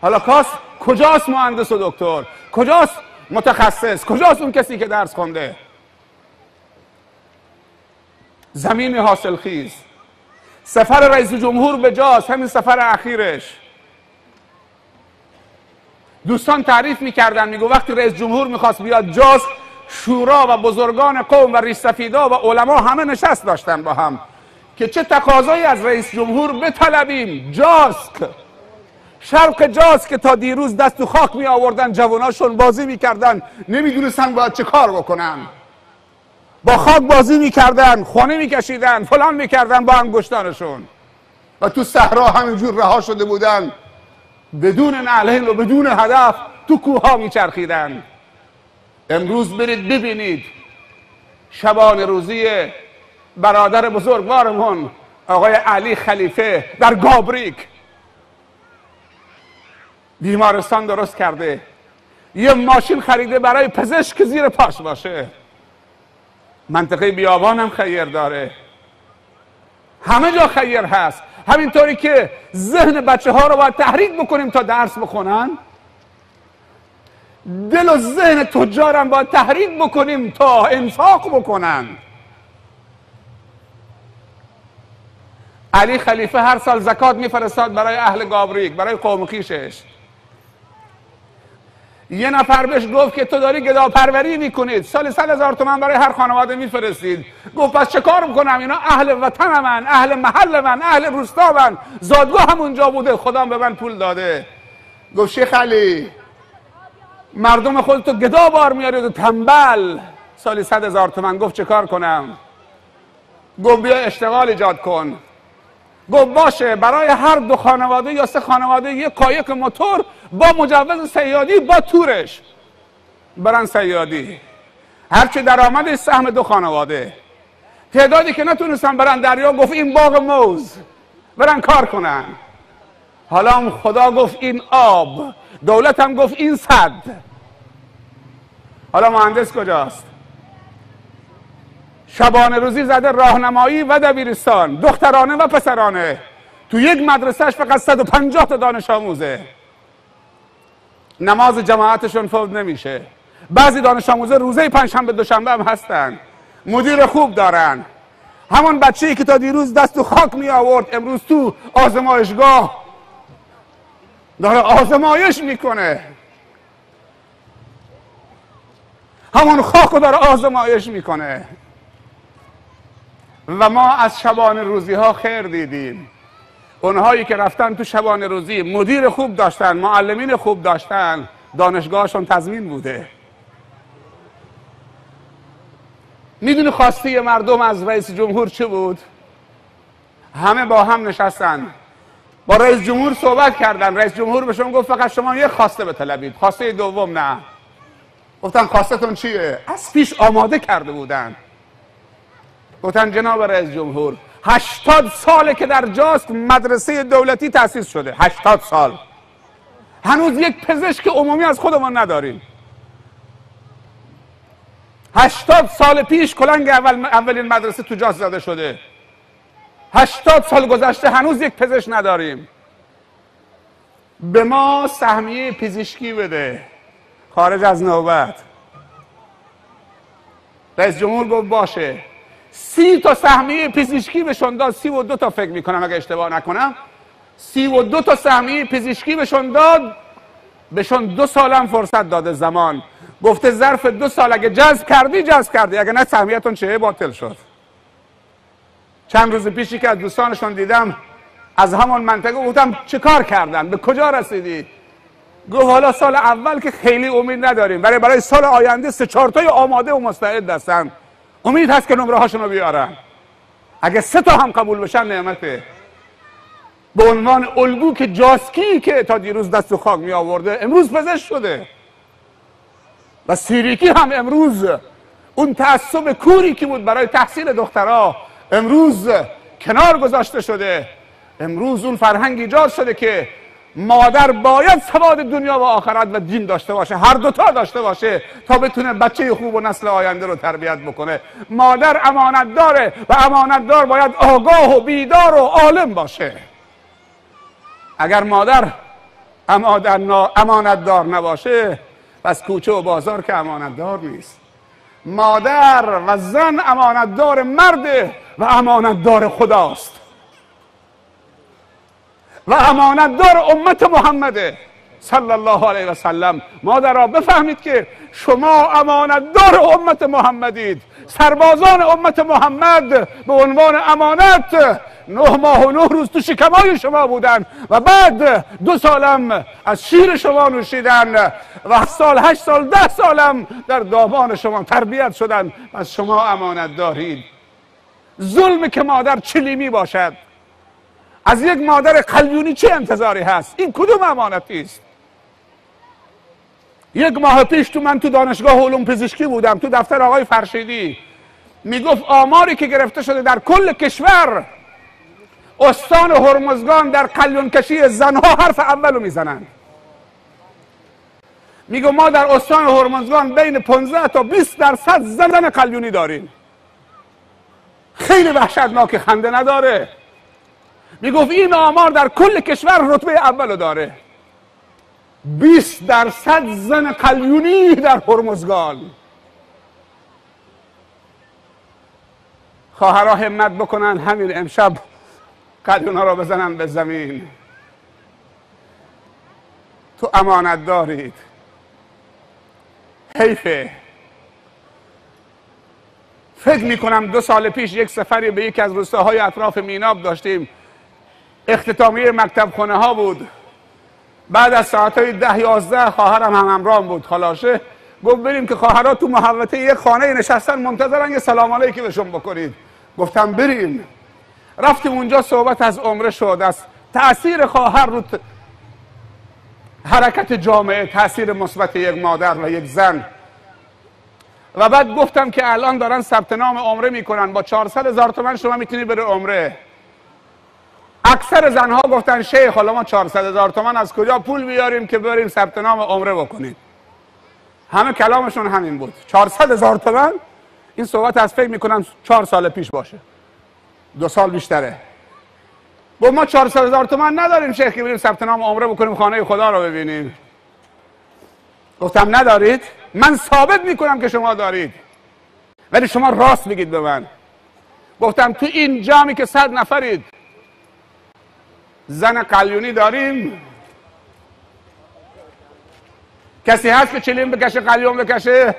حالا کجاست مهندس و دکتر؟ کجاست متخصص؟ کجاست اون کسی که درس خونده؟ زمین حاصل خیز. سفر رئیس جمهور به جاز، همین سفر اخیرش، دوستان تعریف میکردن، میگو وقتی رئیس جمهور میخواست بیاد جاز، شورا و بزرگان قوم و ریشسفیدا و علما همه نشست داشتن با هم که چه تقاضایی از رئیس جمهور بطلبیم. جاسک، شرق جاز که تا دیروز دست تو خاک می آوردن، جواناشون بازی میکردن، نمیدونستن باید چه کار بکنن، با خاک بازی میکردن، خونه میکشیدن، فلان میکردن با انگشتانشون و تو صحرا همینجور رها شده بودن بدون نعلین و بدون هدف تو کوه ها میچرخیدن. امروز برید ببینید شبانه روزی برادر بزرگوارمون آقای علی خلیفه در گابریک بیمارستان درست کرده، یه ماشین خریده برای پزشک زیر پاش باشه. منطقه بیابان هم خیر داره، همه جا خیر هست. همینطوری که ذهن بچه ها رو باید تحریک بکنیم تا درس بخونن، دل و ذهن تجارم باید تحریک بکنیم تا انفاق بکنن. علی خلیفه هر سال زکات میفرستاد برای اهل گابریک، برای قوم خویشش. یه نفر بهش گفت که تو داری گداپروری میکنید، سالی 100,000 تومان برای هر خانواده میفرستید. گفت پس چه کار میکنم؟ اینا اهل وطن من، اهل محل من، اهل روستا من، زادگاه همونجا بوده، خدا به من پول داده. گفت شیخ علی مردم خودتو گدا بار میارید و تنبل، سالی 100,000 تومان. گفت چه کار کنم؟ گفت بیا اشتغال ایجاد کن. گفت باشه، برای هر 2 خانواده یا 3 خانواده یک قایق موتور با مجوز صیادی با تورش برن صیادی، هرچی درآمدش سهم 2 خانواده. تعدادی که نتونستن برن دریا، گفت این باغ موز، برن کار کنن. حالا هم خدا گفت این آب، دولت هم گفت این سد. حالا مهندس کجاست؟ شبانه روزی زده راهنمایی و دبیرستان، دخترانه و پسرانه. تو یک مدرسهش فقط 150 تا دانش آموزه. نماز جماعتشون فوت نمیشه. بعضی دانش آموزه روزه پنجشنبه دوشنبه هم هستن. مدیر خوب دارن. همون بچه‌ای که تا دیروز دست تو خاک می آورد امروز تو آزمایشگاه داره آزمایش میکنه. همون خاک رو داره آزمایش میکنه. و ما از شبانه روزی ها خیر دیدیم. اونهایی که رفتن تو شبانه روزی، مدیر خوب داشتن، معلمین خوب داشتن، دانشگاهشون تضمین بوده. میدونی خواسته مردم از رئیس جمهور چه بود؟ همه با هم نشستن با رئیس جمهور صحبت کردن. رئیس جمهور بهشون گفت فقط شما یک خواسته بطلبید، خواسته دوم نه. گفتن خواستتون چیه؟ از پیش آماده کرده بودن. گفتن جناب رئیس جمهور 80 ساله که در جاست مدرسه دولتی تأسیس شده. 80 سال هنوز یک پزشک عمومی از خودمون نداریم. 80 سال پیش کلنگ اولین مدرسه تو جاست زده شده. 80 سال گذشته هنوز یک پزشک نداریم. به ما سهمیه پزشکی بده خارج از نوبت. رئیس جمهور گفت باشه. 30 تا سهمیه پزشکی بهشون داد. 32 تا فکر میکنم اگه اشتباه نکنم. 32 تا سهمیه پزشکی بهشون داد. بهشون 2 سالم فرصت داده زمان، گفته ظرف 2 سال اگه جذب کردی، اگه نه سهمیتون چه باطل شد. چند روز پیشی که از دوستانشون دیدم از همون منطقه، گفتم چه کار کردن، به کجا رسیدی؟ گفت حالا سال اول که خیلی امید نداریم، برای سال آینده 3-4 تای آماده و مستعد هستن، امید هست که نمره هاشون رو بیارن، اگه 3 تا هم قبول بشن نعمته. به عنوان الگو که جاسکی که تا دیروز دست و خاک می آورده امروز پزشک شده و سیریکی هم امروز اون تعصب کوری که بود برای تحصیل دخترها امروز کنار گذاشته شده. امروز اون فرهنگ ایجاد شده که مادر باید سواد دنیا و آخرت و دین داشته باشه، هر دوتا داشته باشه تا بتونه بچه خوب و نسل آینده رو تربیت بکنه. مادر امانت داره و امانتدار باید آگاه و بیدار و عالم باشه. اگر مادر امانتدار نباشه پس کوچه و بازار که امانتدار نیست. مادر و زن امانتدار مرده و امانتدار خداست و امانتدار امت محمده صلی الله علیه و سلم. مادرها بفهمید که شما امانتدار امت محمدید، سربازان امت محمد به عنوان امانت 9 ماه و 9 روز تو شکمای شما بودن و بعد 2 سالم از شیر شما نوشیدن و 7 سال 8 سال 10 سالم در دامان شما تربیت شدن. پس شما امانت دارید. ظلم که مادر چلیمی باشد. از یک مادر قلیونی چه انتظاری هست؟ این کدوم امانتی است؟ 1 ماه پیش من تو دانشگاه علوم پزشکی بودم، تو دفتر آقای فرشیدی میگفت آماری که گرفته شده در کل کشور استان هرمزگان در قلیون کشی زنها حرف اولو میزنن. میگه ما در استان هرمزگان بین 15 تا 20% زن قلیونی داریم. خیلی وحشتناک، خنده نداره. میگفت این آمار در کل کشور رتبه اولو داره. 20% زن قلیونی در هرمزگان. خواهرها همت بکنن همین امشب قلیونا رو بزنن به زمین. تو امانت دارید. حیفه. فکر میکنم 2 سال پیش یک سفری به یکی از روستاهای اطراف میناب داشتیم. اختتامیه مکتب خونه ها بود. بعد از ساعتهای 10-11 خواهرم هم همراهم بود، خالاشه. گفت بریم که خواهرها تو محوطه یک خانه نشستن منتظرن یه سلام علیکی بهشون بکنید. گفتم بریم. رفتیم اونجا، صحبت از عمره شد، از تأثیر خواهر رو حرکت جامعه، تأثیر مثبت یک مادر و یک زن. و بعد گفتم که الان دارن ثبت نام عمره میکنن، با 400,000 تومان شما میتونی بره عمره. اکثر زنها گفتن شیخ حالا ما 400,000 تومان از کجا پول بیاریم که بریم ثبت نام عمره بکنیم. همه کلامشون همین بود. 400,000 تومان. این صحبت از فکر میکنم 4 سال پیش باشه، 2 سال بیشتره. گفت ما 400,000 تومان نداریم شیخ که بریم ثبت نام عمره بکنیم خانه خدا رو ببینیم. گفتم ندارید؟ من ثابت میکنم که شما دارید، ولی شما راست بگید به من. گفتم تو این جمعی که 100 نفرید زن قلیونی داریم؟ کسی هست که چلیم بکشه، قلیون بکشه؟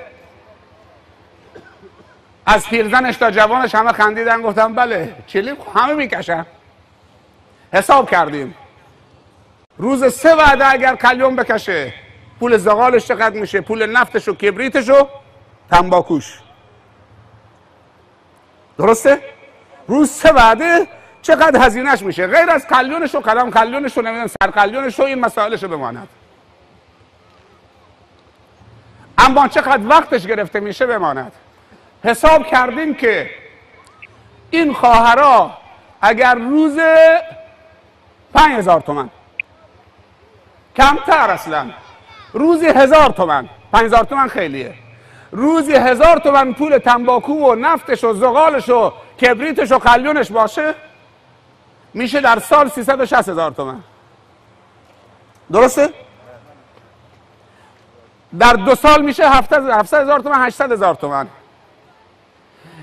از پیرزنش تا جوانش همه خندیدن. گفتم بله چلیم همه میکشن. حساب کردیم روز 3 وعده اگر قلیون بکشه پول زغالش چقدر میشه، پول نفتش و کبریتش و تنباکوش. درسته؟ روز 3 وعده چقدر هزینهش میشه، غیر از قلیونش و قلم قلیونش و نمیدونم سر قلیونش و این مسائلش رو بماند. اما چقدر وقتش گرفته میشه بماند. حساب کردیم که این خواهرها اگر روز 5,000 تومان، کمتر اصلا، روزی 1,000 تومان، 5,000 تومان خیلیه، روزی 1,000 تومان پول تنباکو و نفتش و زغالش و کبریتش و قلیونش باشه، میشه در سال 360,000 تومان. درسته؟ در 2 سال میشه 700,000 تومان، 800,000 تومان.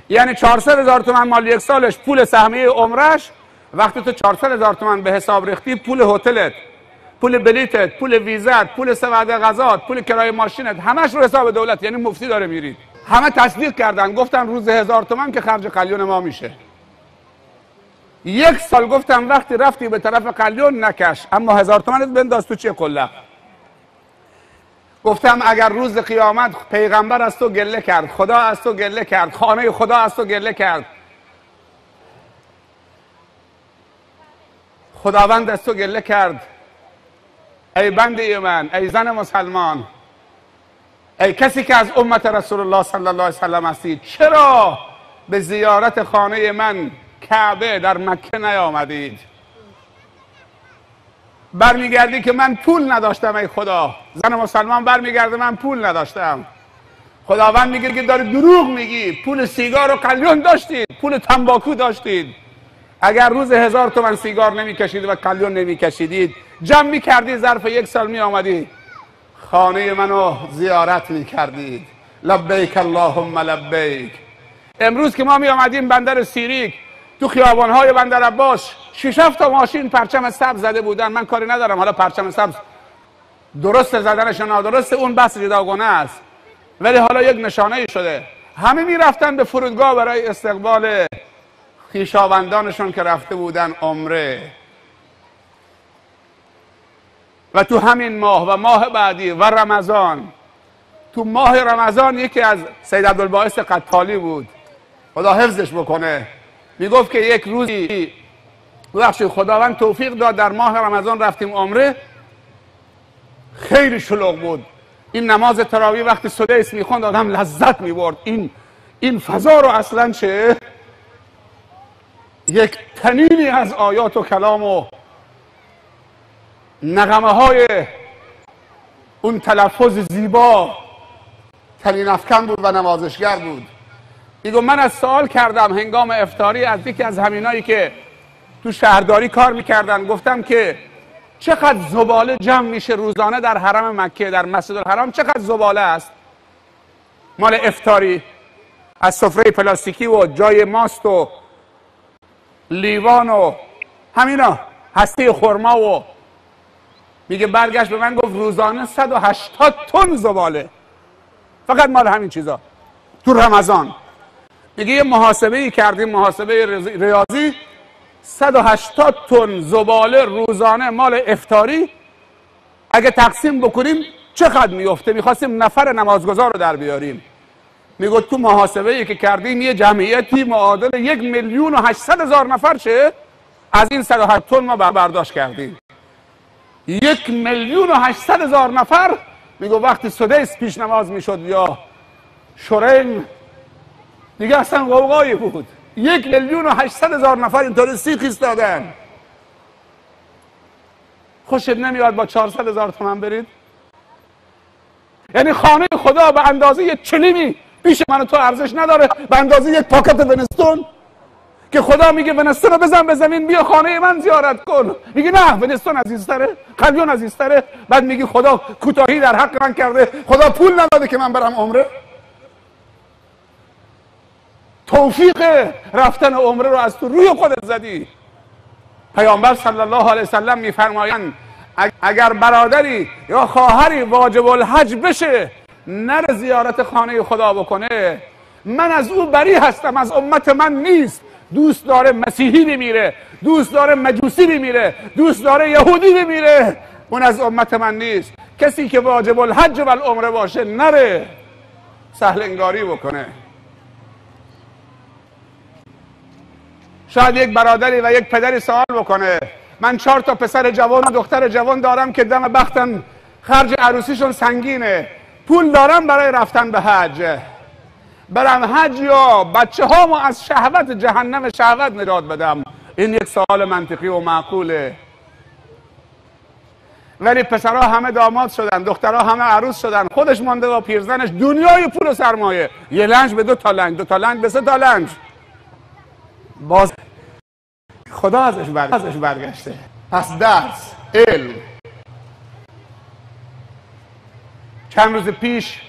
یعنی 400,000 تومان مال 1 سالش پول سهمیه عمرش. وقتی تو 400,000 تومان به حساب ریختی، پول هتلت، پول بلیتت، پول ویزت، پول سبد غذات، پول کرایه ماشینت، همش رو حساب دولت. یعنی مفتی داره میرید. همه تصدیق کردن، گفتن روز 1000 تومان که خرج قلیون ما میشه. 1 سال گفتم وقتی رفتی به طرف قلیون نکش، اما 1000 تومانت بنداز تو چه کله. گفتم اگر روز قیامت پیغمبر از تو گله کرد، خدا از تو گله کرد، خانه خدا از تو گله کرد، خداوند از تو گله کرد، ای بنده من، ای زن مسلمان، ای کسی که از امت رسول الله صلی الله علیه وسلم هستید، چرا به زیارت خانه من کعبه در مکه نیامدید؟ برمیگردی که من پول نداشتم. ای خدا، زن مسلمان برمیگرده من پول نداشتم. خداوند میگه که داری دروغ میگی، پول سیگار و قلیون داشتید، پول تنباکو داشتید. اگر روز 1000 تومان سیگار نمیکشید و قلیون نمیکشیدید، جمع میکردید ظرف 1 سال میآمدید خانه منو زیارت میکردید. لبیک اللهم لبیک. امروز که ما میآمدیم بندر سیریک، تو خیابانهای بندر عباس 6-7 تا ماشین پرچم سبز زده بودن. من کاری ندارم حالا پرچم سبز درست زدنش نادرسته، اون بحث جداگانه است، ولی حالا یک نشانه شده. همه میرفتن به فرودگاه برای استقبال خویشاوندانشون که رفته بودن عمره. و تو همین ماه و ماه بعدی و رمضان، تو ماه رمضان یکی از سید عبدالباعث قطالی بود، خدا حفظش بکنه، میگفت که یک روزی خداوند توفیق داد در ماه رمضان رفتیم عمره، خیلی شلوغ بود. این نماز تراویح وقتی سدیس میخوند آدم لذت میبرد. این فضا رو اصلا چه یک تنینی از آیات و کلام و نغمه های اون تلفظ زیبا تنین افکن بود و نوازشگر بود. میگم من از سوال کردم هنگام افطاری از یکی از همینایی که تو شهرداری کار میکردن، گفتم که چقدر زباله جمع میشه روزانه در حرم مکه، در مسجد الحرام چقدر زباله است مال افطاری، از سفره پلاستیکی و جای ماست و لیوان و همینا، هسته خرما و میگه برگشت به من گفت روزانه 180 تن زباله فقط مال همین چیزا تو رمضان. میگه یه محاسبه‌ای کردیم، محاسبه ریاضی، 180 تن زباله روزانه مال افطاری اگه تقسیم بکنیم چقدر میفته؟ میخواستیم نفر نمازگزار رو در بیاریم. میگه تو محاسبه‌ای که کردیم یه جمعیتی معادل 1,800,000 نفر شه، از این 180 تن ما برداشت کردیم. 1,800,000 نفر. میگه وقتی سدیس پیش نماز میشد یا شورین دیگه اصلا غوغایی بود. 1,800,000 نفر اینطوری سیخ ایستادن. خوشت نمیاد با 400,000 تومان برید؟ یعنی خانه خدا به اندازه یک چلیمی پیش من و تو ارزش نداره، به اندازه یک پاکت ونستون که خدا میگه ونستون رو بزن به زمین بیا خانه من زیارت کن. میگه نه ونستون عزیزتره، قلیون عزیزتره. بعد میگی خدا کوتاهی در حق من کرده، خدا پول نداده که من برم عمره. توفیق رفتن عمره رو از تو روی خودت زدی. پیامبر صلی الله علیه وسلم میفرمایند اگر برادری یا خواهری واجب الحج بشه نره زیارت خانه خدا بکنه، من از او بری هستم، از امت من نیست. دوست داره مسیحی بمیره، دوست داره مجوسی بمیره، دوست داره یهودی بمیره، اون از امت من نیست. کسی که واجب الحج و العمره باشه نره سهل انگاری بکنه. شاید یک برادری و یک پدری سوال بکنه من 4 تا پسر جوان و دختر جوان دارم که دم بختن خرج عروسیشون سنگینه، پول دارم برای رفتن به حج، برم حج یا بچه هامو از شهوت جهنم شهوت نجات بدم؟ این یک سوال منطقی و معقوله. ولی پسرها همه داماد شدن، دخترها همه عروس شدن، خودش مانده با پیرزنش، دنیای پول و سرمایه، یه لنج به 2 تا لنج، 2 تا لنج به 3 تا لنج. باز خدا ازش برگشته. پس درس، علم. چند روز پیش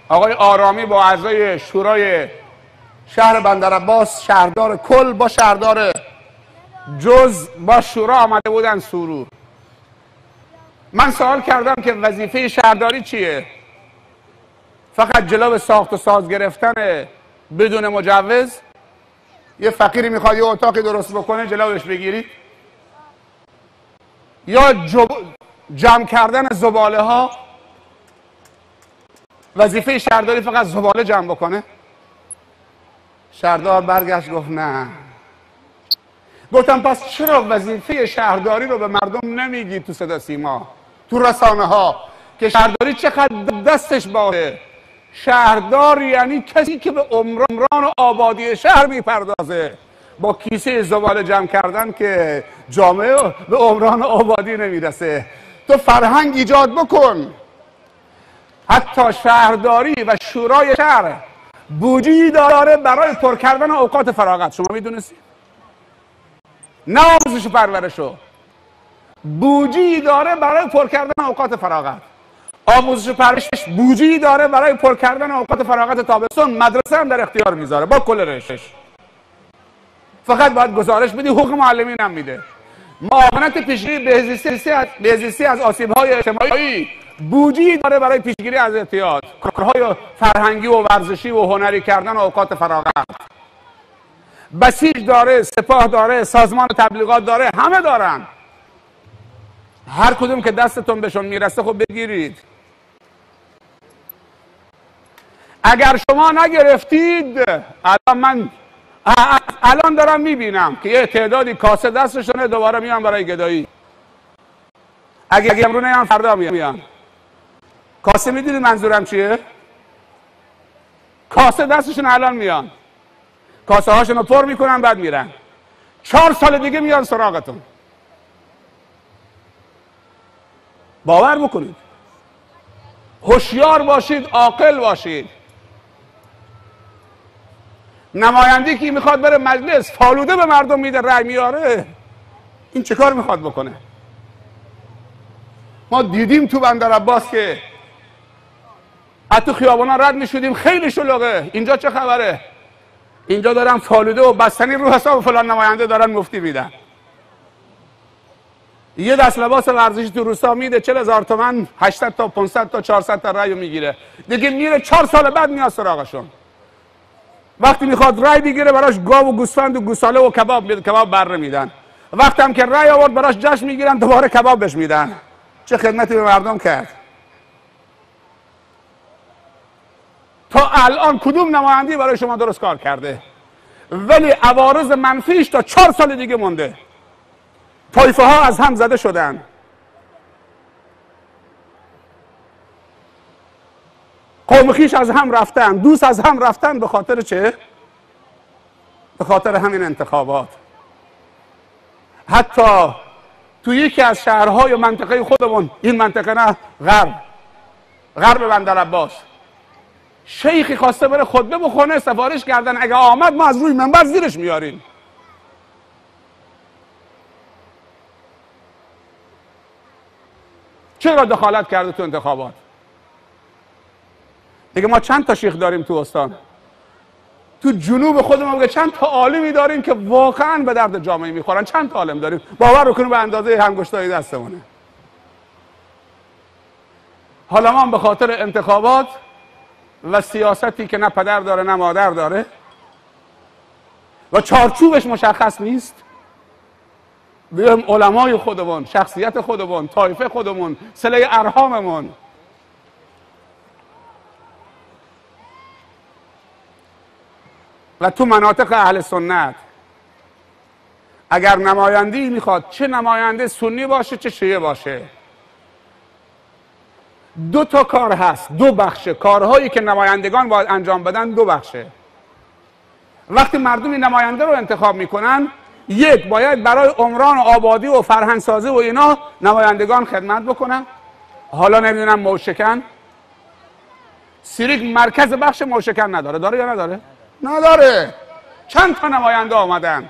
آقای آرامی با اعضای شورای شهر بندر عباس، شهردار کل با شهردار جز با شورا آمده بودن سورو. من سوال کردم که وظیفه شهرداری چیه؟ فقط جلو ساخت و ساز گرفتن بدون مجوز؟ یه فقیری میخواد یه اتاقی درست بکنه جلوش بگیرید؟ یا جمع کردن زباله ها؟ وظیفه شهرداری فقط زباله جمع بکنه؟ شهردار برگشت گفت نه. گفتم پس چرا وظیفه شهرداری رو به مردم نمیگی تو صدا سیما، تو رسانه ها، که شهرداری چقدر دستش باشه؟ شهردار یعنی کسی که به عمران و آبادی شهر میپردازه. با کیسه زباله جمع کردن که جامعه به عمران و آبادی نمیرسه. تو فرهنگ ایجاد بکن. حتی شهرداری و شورای شهر بودجه‌ای داره برای پر کردن اوقات فراغت. شما میدونستید؟ نه آموزش و پرورشو، بودجه‌ای داره برای پر کردن اوقات فراغت. آموزش و پرورشش بودجه‌ای داره برای پر کردن اوقات فراغت تابستون. مدرسه هم در اختیار میذاره با کل رشتش. فقط باید گزارش بدی، حقوق معلمین هم میده. معاونت پیشگیری بهزیستی از آسیب‌های اجتماعی بودجه‌ای داره برای پیشگیری از اعتیاد. کارهای فرهنگی و ورزشی و هنری کردن اوقات فراغت. بسیج داره، سپاه داره، سازمان تبلیغات داره، همه دارن. هر کدوم که دستتون بهشون میرسه خب بگیرید. اگر شما نگرفتید، الان دارم میبینم که یه تعدادی کاسه دستشونه دوباره میان برای گدایی. اگه امرو نیان فردا میان. کاسه میدونید منظورم چیه؟ کاسه دستشون الان میان، کاسه هاشون رو پر میکنن بعد میرن. 4 سال دیگه میان سراغتون. باور بکنید. هوشیار باشید، عاقل باشید. نمایندگی که میخواد بره مجلس فالوده به مردم میده، رأی میاره، این چه کار میخواد بکنه؟ ما دیدیم تو بندر عباس که از تو خیابانا رد میشدیم، خیلی شلوغه. اینجا چه خبره؟ اینجا دارن فالوده و بستنی رو حساب فلان نماینده دارن مفتی میدن. یه دست لباس ورزشی تو روستا میده 40,000 تومان، 800 تا 500 تا 400 تا رأی میگیره. دیگه میره 4 سال بعد میاد سراغشون. وقتی میخواد رأی بگیره براش گاو و گوسفند و گوساله و کباب بره میدن. وقتی هم که رأی آورد براش جشن میگیرن، دوباره کباب بهش میدن. چه خدمتی به مردم کرد؟ تا الان کدوم نمایندگی برای شما درست کار کرده؟ ولی عوارض منفیش تا 4 سال دیگه مونده. طایفه ها از هم زده شدن. قوم خویش از هم رفتن، دوست از هم رفتن. به خاطر چه؟ به خاطر همین انتخابات. حتی تو یکی از شهرهای منطقه خودمون، این منطقه نه، غرب بندر عباس، شیخی خواسته بره خطبه بخونه، سفارش کردن اگه آمد ما از روی منبر زیرش میاریم. چرا دخالت کرده تو انتخابات؟ دیگه ما چند تا شیخ داریم تو استان؟ تو جنوب خودمون چند تا عالمی داریم که واقعا به درد جامعه میخورن. چند تا عالم داریم، باور بکنید به اندازه انگشتای دستمونه. حالا ما به خاطر انتخابات و سیاستی که نه پدر داره نه مادر داره و چارچوبش مشخص نیست، بیایم علمای خودمون، شخصیت خودمون، طایفه خودمون، صله ارحاممون، و تو مناطق اهل سنت اگر نمایندگی میخواد، چه نماینده سنی باشه چه شیعه باشه، 2 تا کار هست، 2 بخشه. کارهایی که نمایندگان باید انجام بدن 2 بخشه. وقتی مردم این نماینده رو انتخاب میکنن، 1 باید برای عمران و آبادی و فرهنگسازی و اینا نمایندگان خدمت بکنن. حالا نمیدونم موشکن سیریک مرکز بخش موشکن نداره، داره یا نداره؟ نداره. چند تا نماینده آمدن.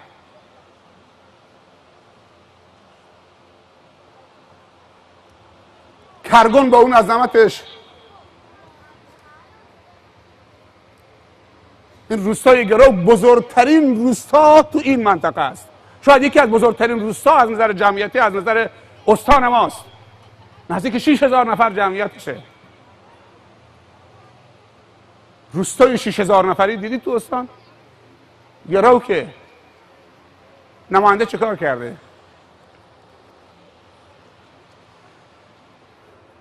کرگون با اون عظمتش، این روستای گرو بزرگترین روستا تو این منطقه است. شاید یکی از بزرگترین روستا از نظر جمعیتی، از نظر استان ماست. نزدیک 6000 نفر جمعیتشه. روستای 6000 نفری دیدید تو استان؟ یا رو که نماینده چه کار کرده؟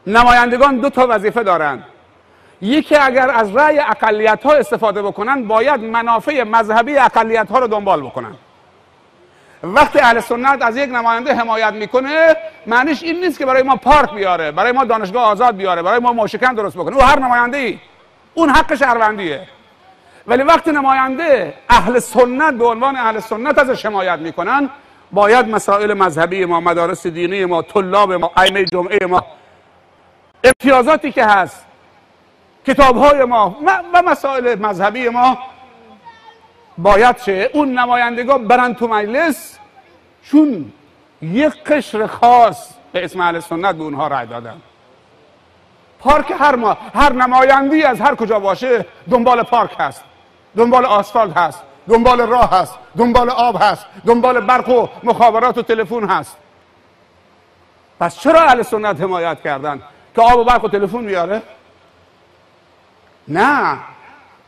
نمایندگان دو تا وظیفه دارن. یکی اگر از رأی اقلیت ها استفاده بکنن باید منافع مذهبی اقلیت ها رو دنبال بکنن. وقتی اهل سنت از یک نماینده حمایت میکنه معنیش این نیست که برای ما پارک بیاره، برای ما دانشگاه آزاد بیاره، برای ما موشکن درست بکنه. او هر نماینده‌ای اون حق شهروندیه. ولی وقتی نماینده اهل سنت به عنوان اهل سنت ازش حمایت میکنن باید مسائل مذهبی ما، مدارس دینی ما، طلاب ما، ائمه جمعه ما، امتیازاتی که هست، کتاب‌های ما و مسائل مذهبی ما باید چه؟ اون نمایندگان برن تو مجلس، چون یک قشر خاص به اسم اهل سنت به اونها رأی دادن. پارک هر نمایندی از هر کجا باشه دنبال پارک هست، دنبال آسفالت هست، دنبال راه هست، دنبال آب هست، دنبال برق و مخابرات و تلفن هست. پس چرا اهل سنت حمایت کردن؟ که آب و برق و تلفن بیاره؟ نه،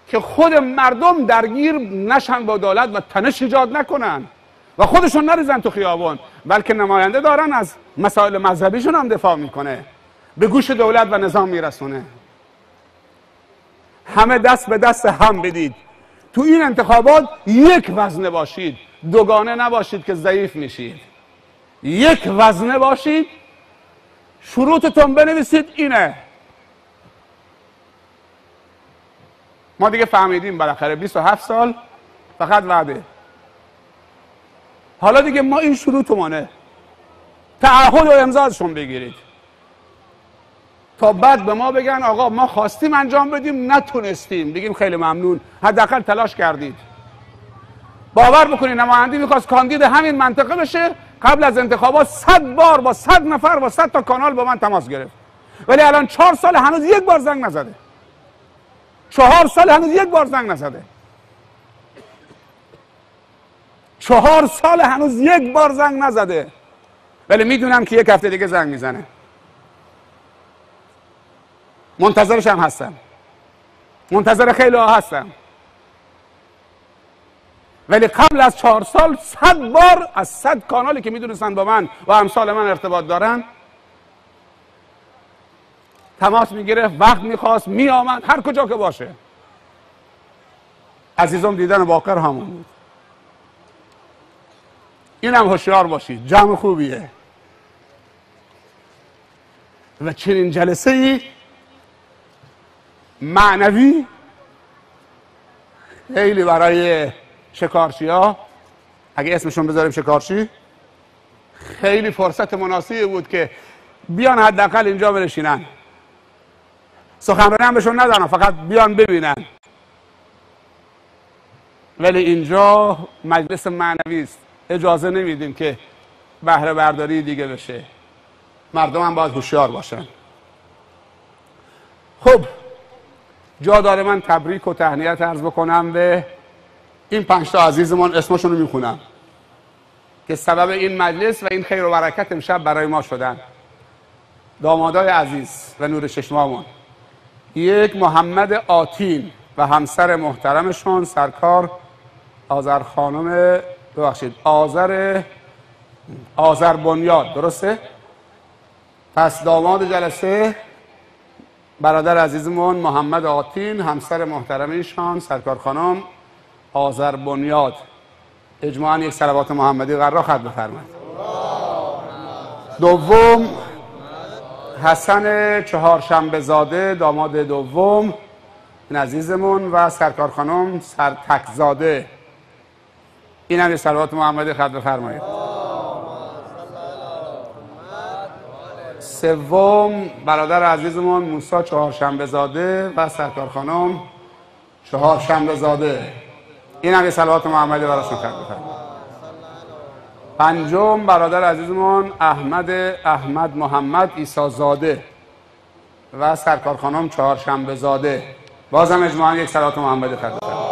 که خود مردم درگیر نشن با دولت و تنش ایجاد نکنن و خودشون نریزن تو خیابان، بلکه نماینده دارن از مسائل مذهبیشون هم دفاع میکنه، به گوش دولت و نظام میرسونه. همه دست به دست هم بدید. تو این انتخابات یک وزنه باشید، دوگانه نباشید که ضعیف میشید. یک وزنه باشید، شروطتون بنویسید اینه. ما دیگه فهمیدیم بالاخره 27 سال فقط وعده. حالا دیگه ما این شروطمونه، تعهد و امضاشون بگیرید تا بعد به ما بگن آقا ما خواستیم انجام بدیم نتونستیم، بگیم خیلی ممنون، حداقل تلاش کردید. باور بکنید نماینده میخواست کاندید همین منطقه بشه، قبل از انتخابات 100 بار با 100 نفر با 100 تا کانال با من تماس گرفت، ولی الان 4 سال هنوز یک بار زنگ نزده. 4 سال هنوز یک بار زنگ نزده. 4 سال هنوز یک بار زنگ نزده، ولی میدونم که یک هفته دیگه زنگ میزنه. منتظرش هم هستم، منتظر خیلی ها هستم، ولی قبل از 4 سال 100 بار از 100 کانالی که میدونستن با من و امثال من ارتباط دارن تماس میگرفت، وقت میخواست، میآمد، هر کجا که باشه. عزیزم دیدن باقر همون بود. اینم هوشیار باشید، جمع خوبیه و چنین جلسه ای معنوی خیلی برای شکارچی ها، اگه اسمشون بذاریم شکارچی، خیلی فرصت مناسبی بود که بیان حداقل اینجا بنشینن. سخنرانی هم بهشون ندارم، فقط بیان ببینن. ولی اینجا مجلس معنوی است، اجازه نمیدیم که بهره برداری دیگه بشه. مردم هم باید هوشیار باشن. خب جا داره من تبریک و تهنیت عرض بکنم به این 5 تا عزیزمون، اسمشون رو میخونم که سبب این مجلس و این خیر و برکت امشب برای ما شدن. دامادای عزیز و نور چشمامون، یک محمد آتین و همسر محترمشون سرکار آذر خانم، ببخشید آذر بنیاد، درسته؟ پس داماد جلسه برادر عزیزمون محمد آتین، همسر محترمشان سرکار خانم آذر بنیاد. اجماعاً یک صلوات محمدی قرار خط بفرمایید. دوم حسن چهارشنبه زاده، داماد دوم این عزیزمون و سرکار خانم سرتکزاده، این هم یک صلوات محمدی خط بفرمایید. سوم برادر عزیزمون موسی چهارشنبه زاده و سرکار خانم چهارشنبه زاده، این هم یک صلوات محمدی براشون خط بفرمایید. پنجم برادر عزیزمون احمد محمد عیسی زاده و سرکار خانم چهارشنبه زاده، بازم اجماعاً یک صلوات محمدی خط بفرمایید.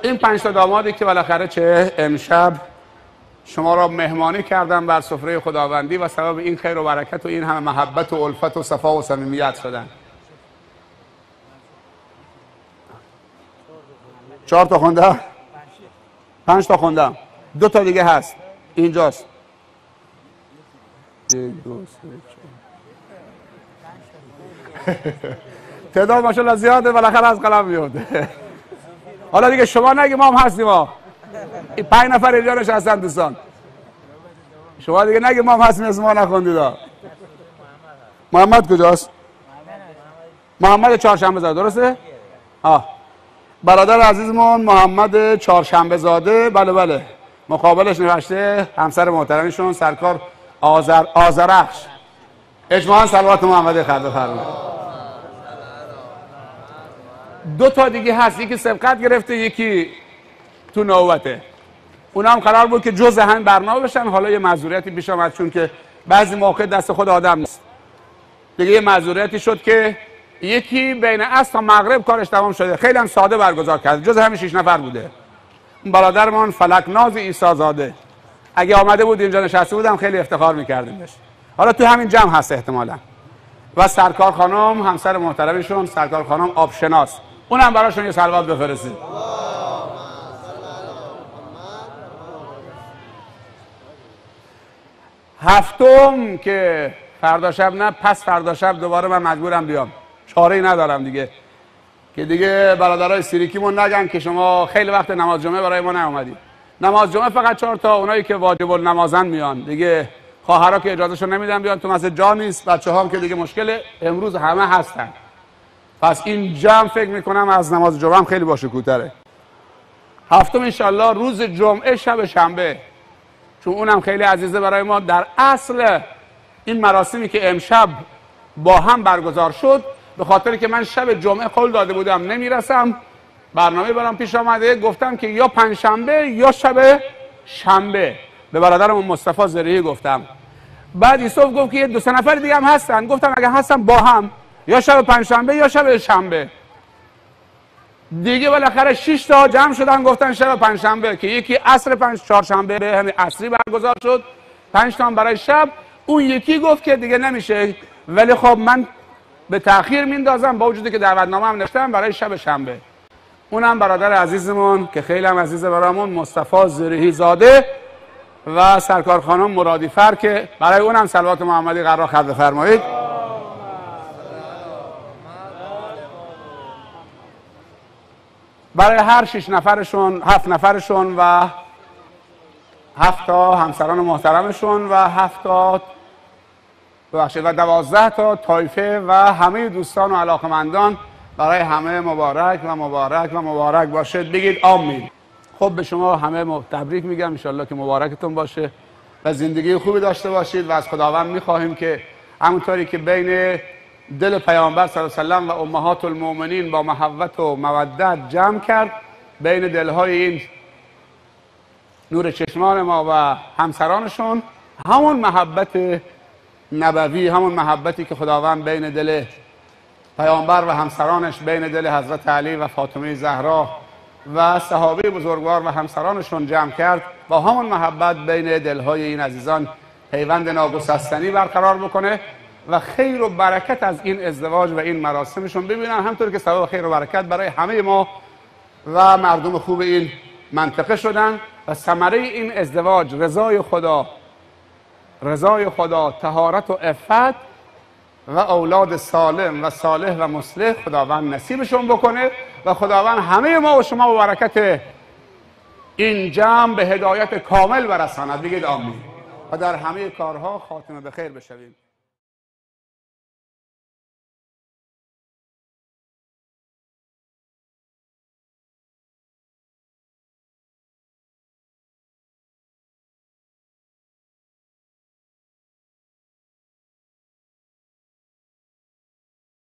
این 5 تا دامادی که بالاخره چه امشب شما را مهمانی کردن بر سفره خداوندی و سبب این خیر و برکت و این همه محبت و الفت و صفا و صمیمیت شدن. 4 تا خوندم، 5 تا خوندم، 2 تا دیگه هست اینجاست. 1 2 3 4 تعداد ماشاءالله زیاده، بالاخره از قلم میفته. حالا دیگه شما نگی ما هم هستیم، ما این 5 نفر اینجا نشستن دوستان، شما دیگه نگی ما هم هستیم اسم ما نخوندید. محمد کجاست؟ محمد چهارشنبه زاده، درسته؟ برادر عزیزمون محمد چهارشنبه زاده، بله مقابلش نوشته همسر محترمشون سرکار آذرخش. اجماعاً صلوات محمدی خرد بفرمایید. 2 تا دیگه هست، یکی سبقت گرفته یکی تو نوبته. اونا هم قرار بود که جزء همین برنامه بشن، حالا یه معذوریتی پیش آمد چون که بعضی موقع دست خود آدم نیست. دیگه یه معذوریتی شد که یکی بین عصر تا مغرب کارش تمام شده، خیلی هم ساده برگزار کرد، جز همین 6 نفر بوده. برادرمان فلکناز عیسی زاده اگه آمده بود اینجا نشسته بودم خیلی افتخار می‌کردیم بهش. حالا تو همین جمع هست احتمالاً. و سرکار خانم همسر محترمشون سرکار خانم آبشناس، اونم براشون یه صلوات بفرستید. هفتم که فردا شب نه پس فردا شب دوباره من مجبورم بیام، چاره‌ای ندارم دیگه، که دیگه برادرای سیریکیمون نگن که شما خیلی وقت نماز جمعه برای ما نیومدید. نماز جمعه فقط 4 تا اونایی که واجب النمازن میان دیگه، خواهرها که اجازهشو نمیدن بیان تو مسجد جا نیست، بچه‌ها هم که دیگه مشکل، امروز همه هستن. پس این جمع فکر میکنم از نماز جمعه هم خیلی باشکوه‌تره. هفتم انشالله روز جمعه شب شنبه، چون اونم خیلی عزیزه برای ما. در اصل این مراسمی که امشب با هم برگزار شد به خاطری که من شب جمعه قول داده بودم نمیرسم، برنامه برام پیش آمده، گفتم که یا پنجشنبه یا شب شنبه. به برادرم مصطفی زرعی گفتم. بعد یوسف گفت که 2 نفر دیگه هم هستن، گفتم اگه هستن با هم یا شب پنجشنبه یا شب شنبه. دیگه بالاخره 6 تا جمع شدن گفتن شب پنجشنبه، که یکی عصر چهارشنبه همین عصری برگزار شد، 5 تا برای شب. اون یکی گفت که دیگه نمیشه، ولی خب من به تأخیر میندازم با وجودی که دعوتنامه هم نوشتم برای شب شنبه. اونم برادر عزیزمون که خیلی هم عزیزه برامون مصطفی زرعی زاده و سرکار خانم مرادی فر، که برای اونم صلوات محمدی قرار خرد بفرمایید. برای هر 6 نفرشون 7 نفرشون و 7 تا همسران محترمشون و 7 تا و 12 تا طایفه و همه دوستان و علاقمندان، برای همه مبارک و مبارک و مبارک باشد. بگید آمین. خب به شما همه تبریک میگم، انشالله که مبارکتون باشه و زندگی خوبی داشته باشید. و از خداوند میخواهیم که همونطوری که بین دل پیامبر صلی الله علیه و سلم و امهات المؤمنین با محبت و مودت جمع کرد، بین دلهای این نور چشمان ما و همسرانشون همون محبت نبوی، همون محبتی که خداوند بین دل پیامبر و همسرانش، بین دل حضرت علی و فاطمه زهرا و صحابه بزرگوار و همسرانشون جمع کرد، با همون محبت بین دلهای این عزیزان پیوند ناگسستنی برقرار بکنه و خیر و برکت از این ازدواج و این مراسمشون ببینن، همطور که سبب خیر و برکت برای همه ما و مردم خوب این منطقه شدن. و ثمره این ازدواج رضای خدا، طهارت و عفت و اولاد سالم و صالح و مصلح خداوند نصیبشون بکنه و خداوند همه ما و شما با برکت این جمع به هدایت کامل برساند. بگید آمین. و در همه کارها خاتمه به خیر بشویم.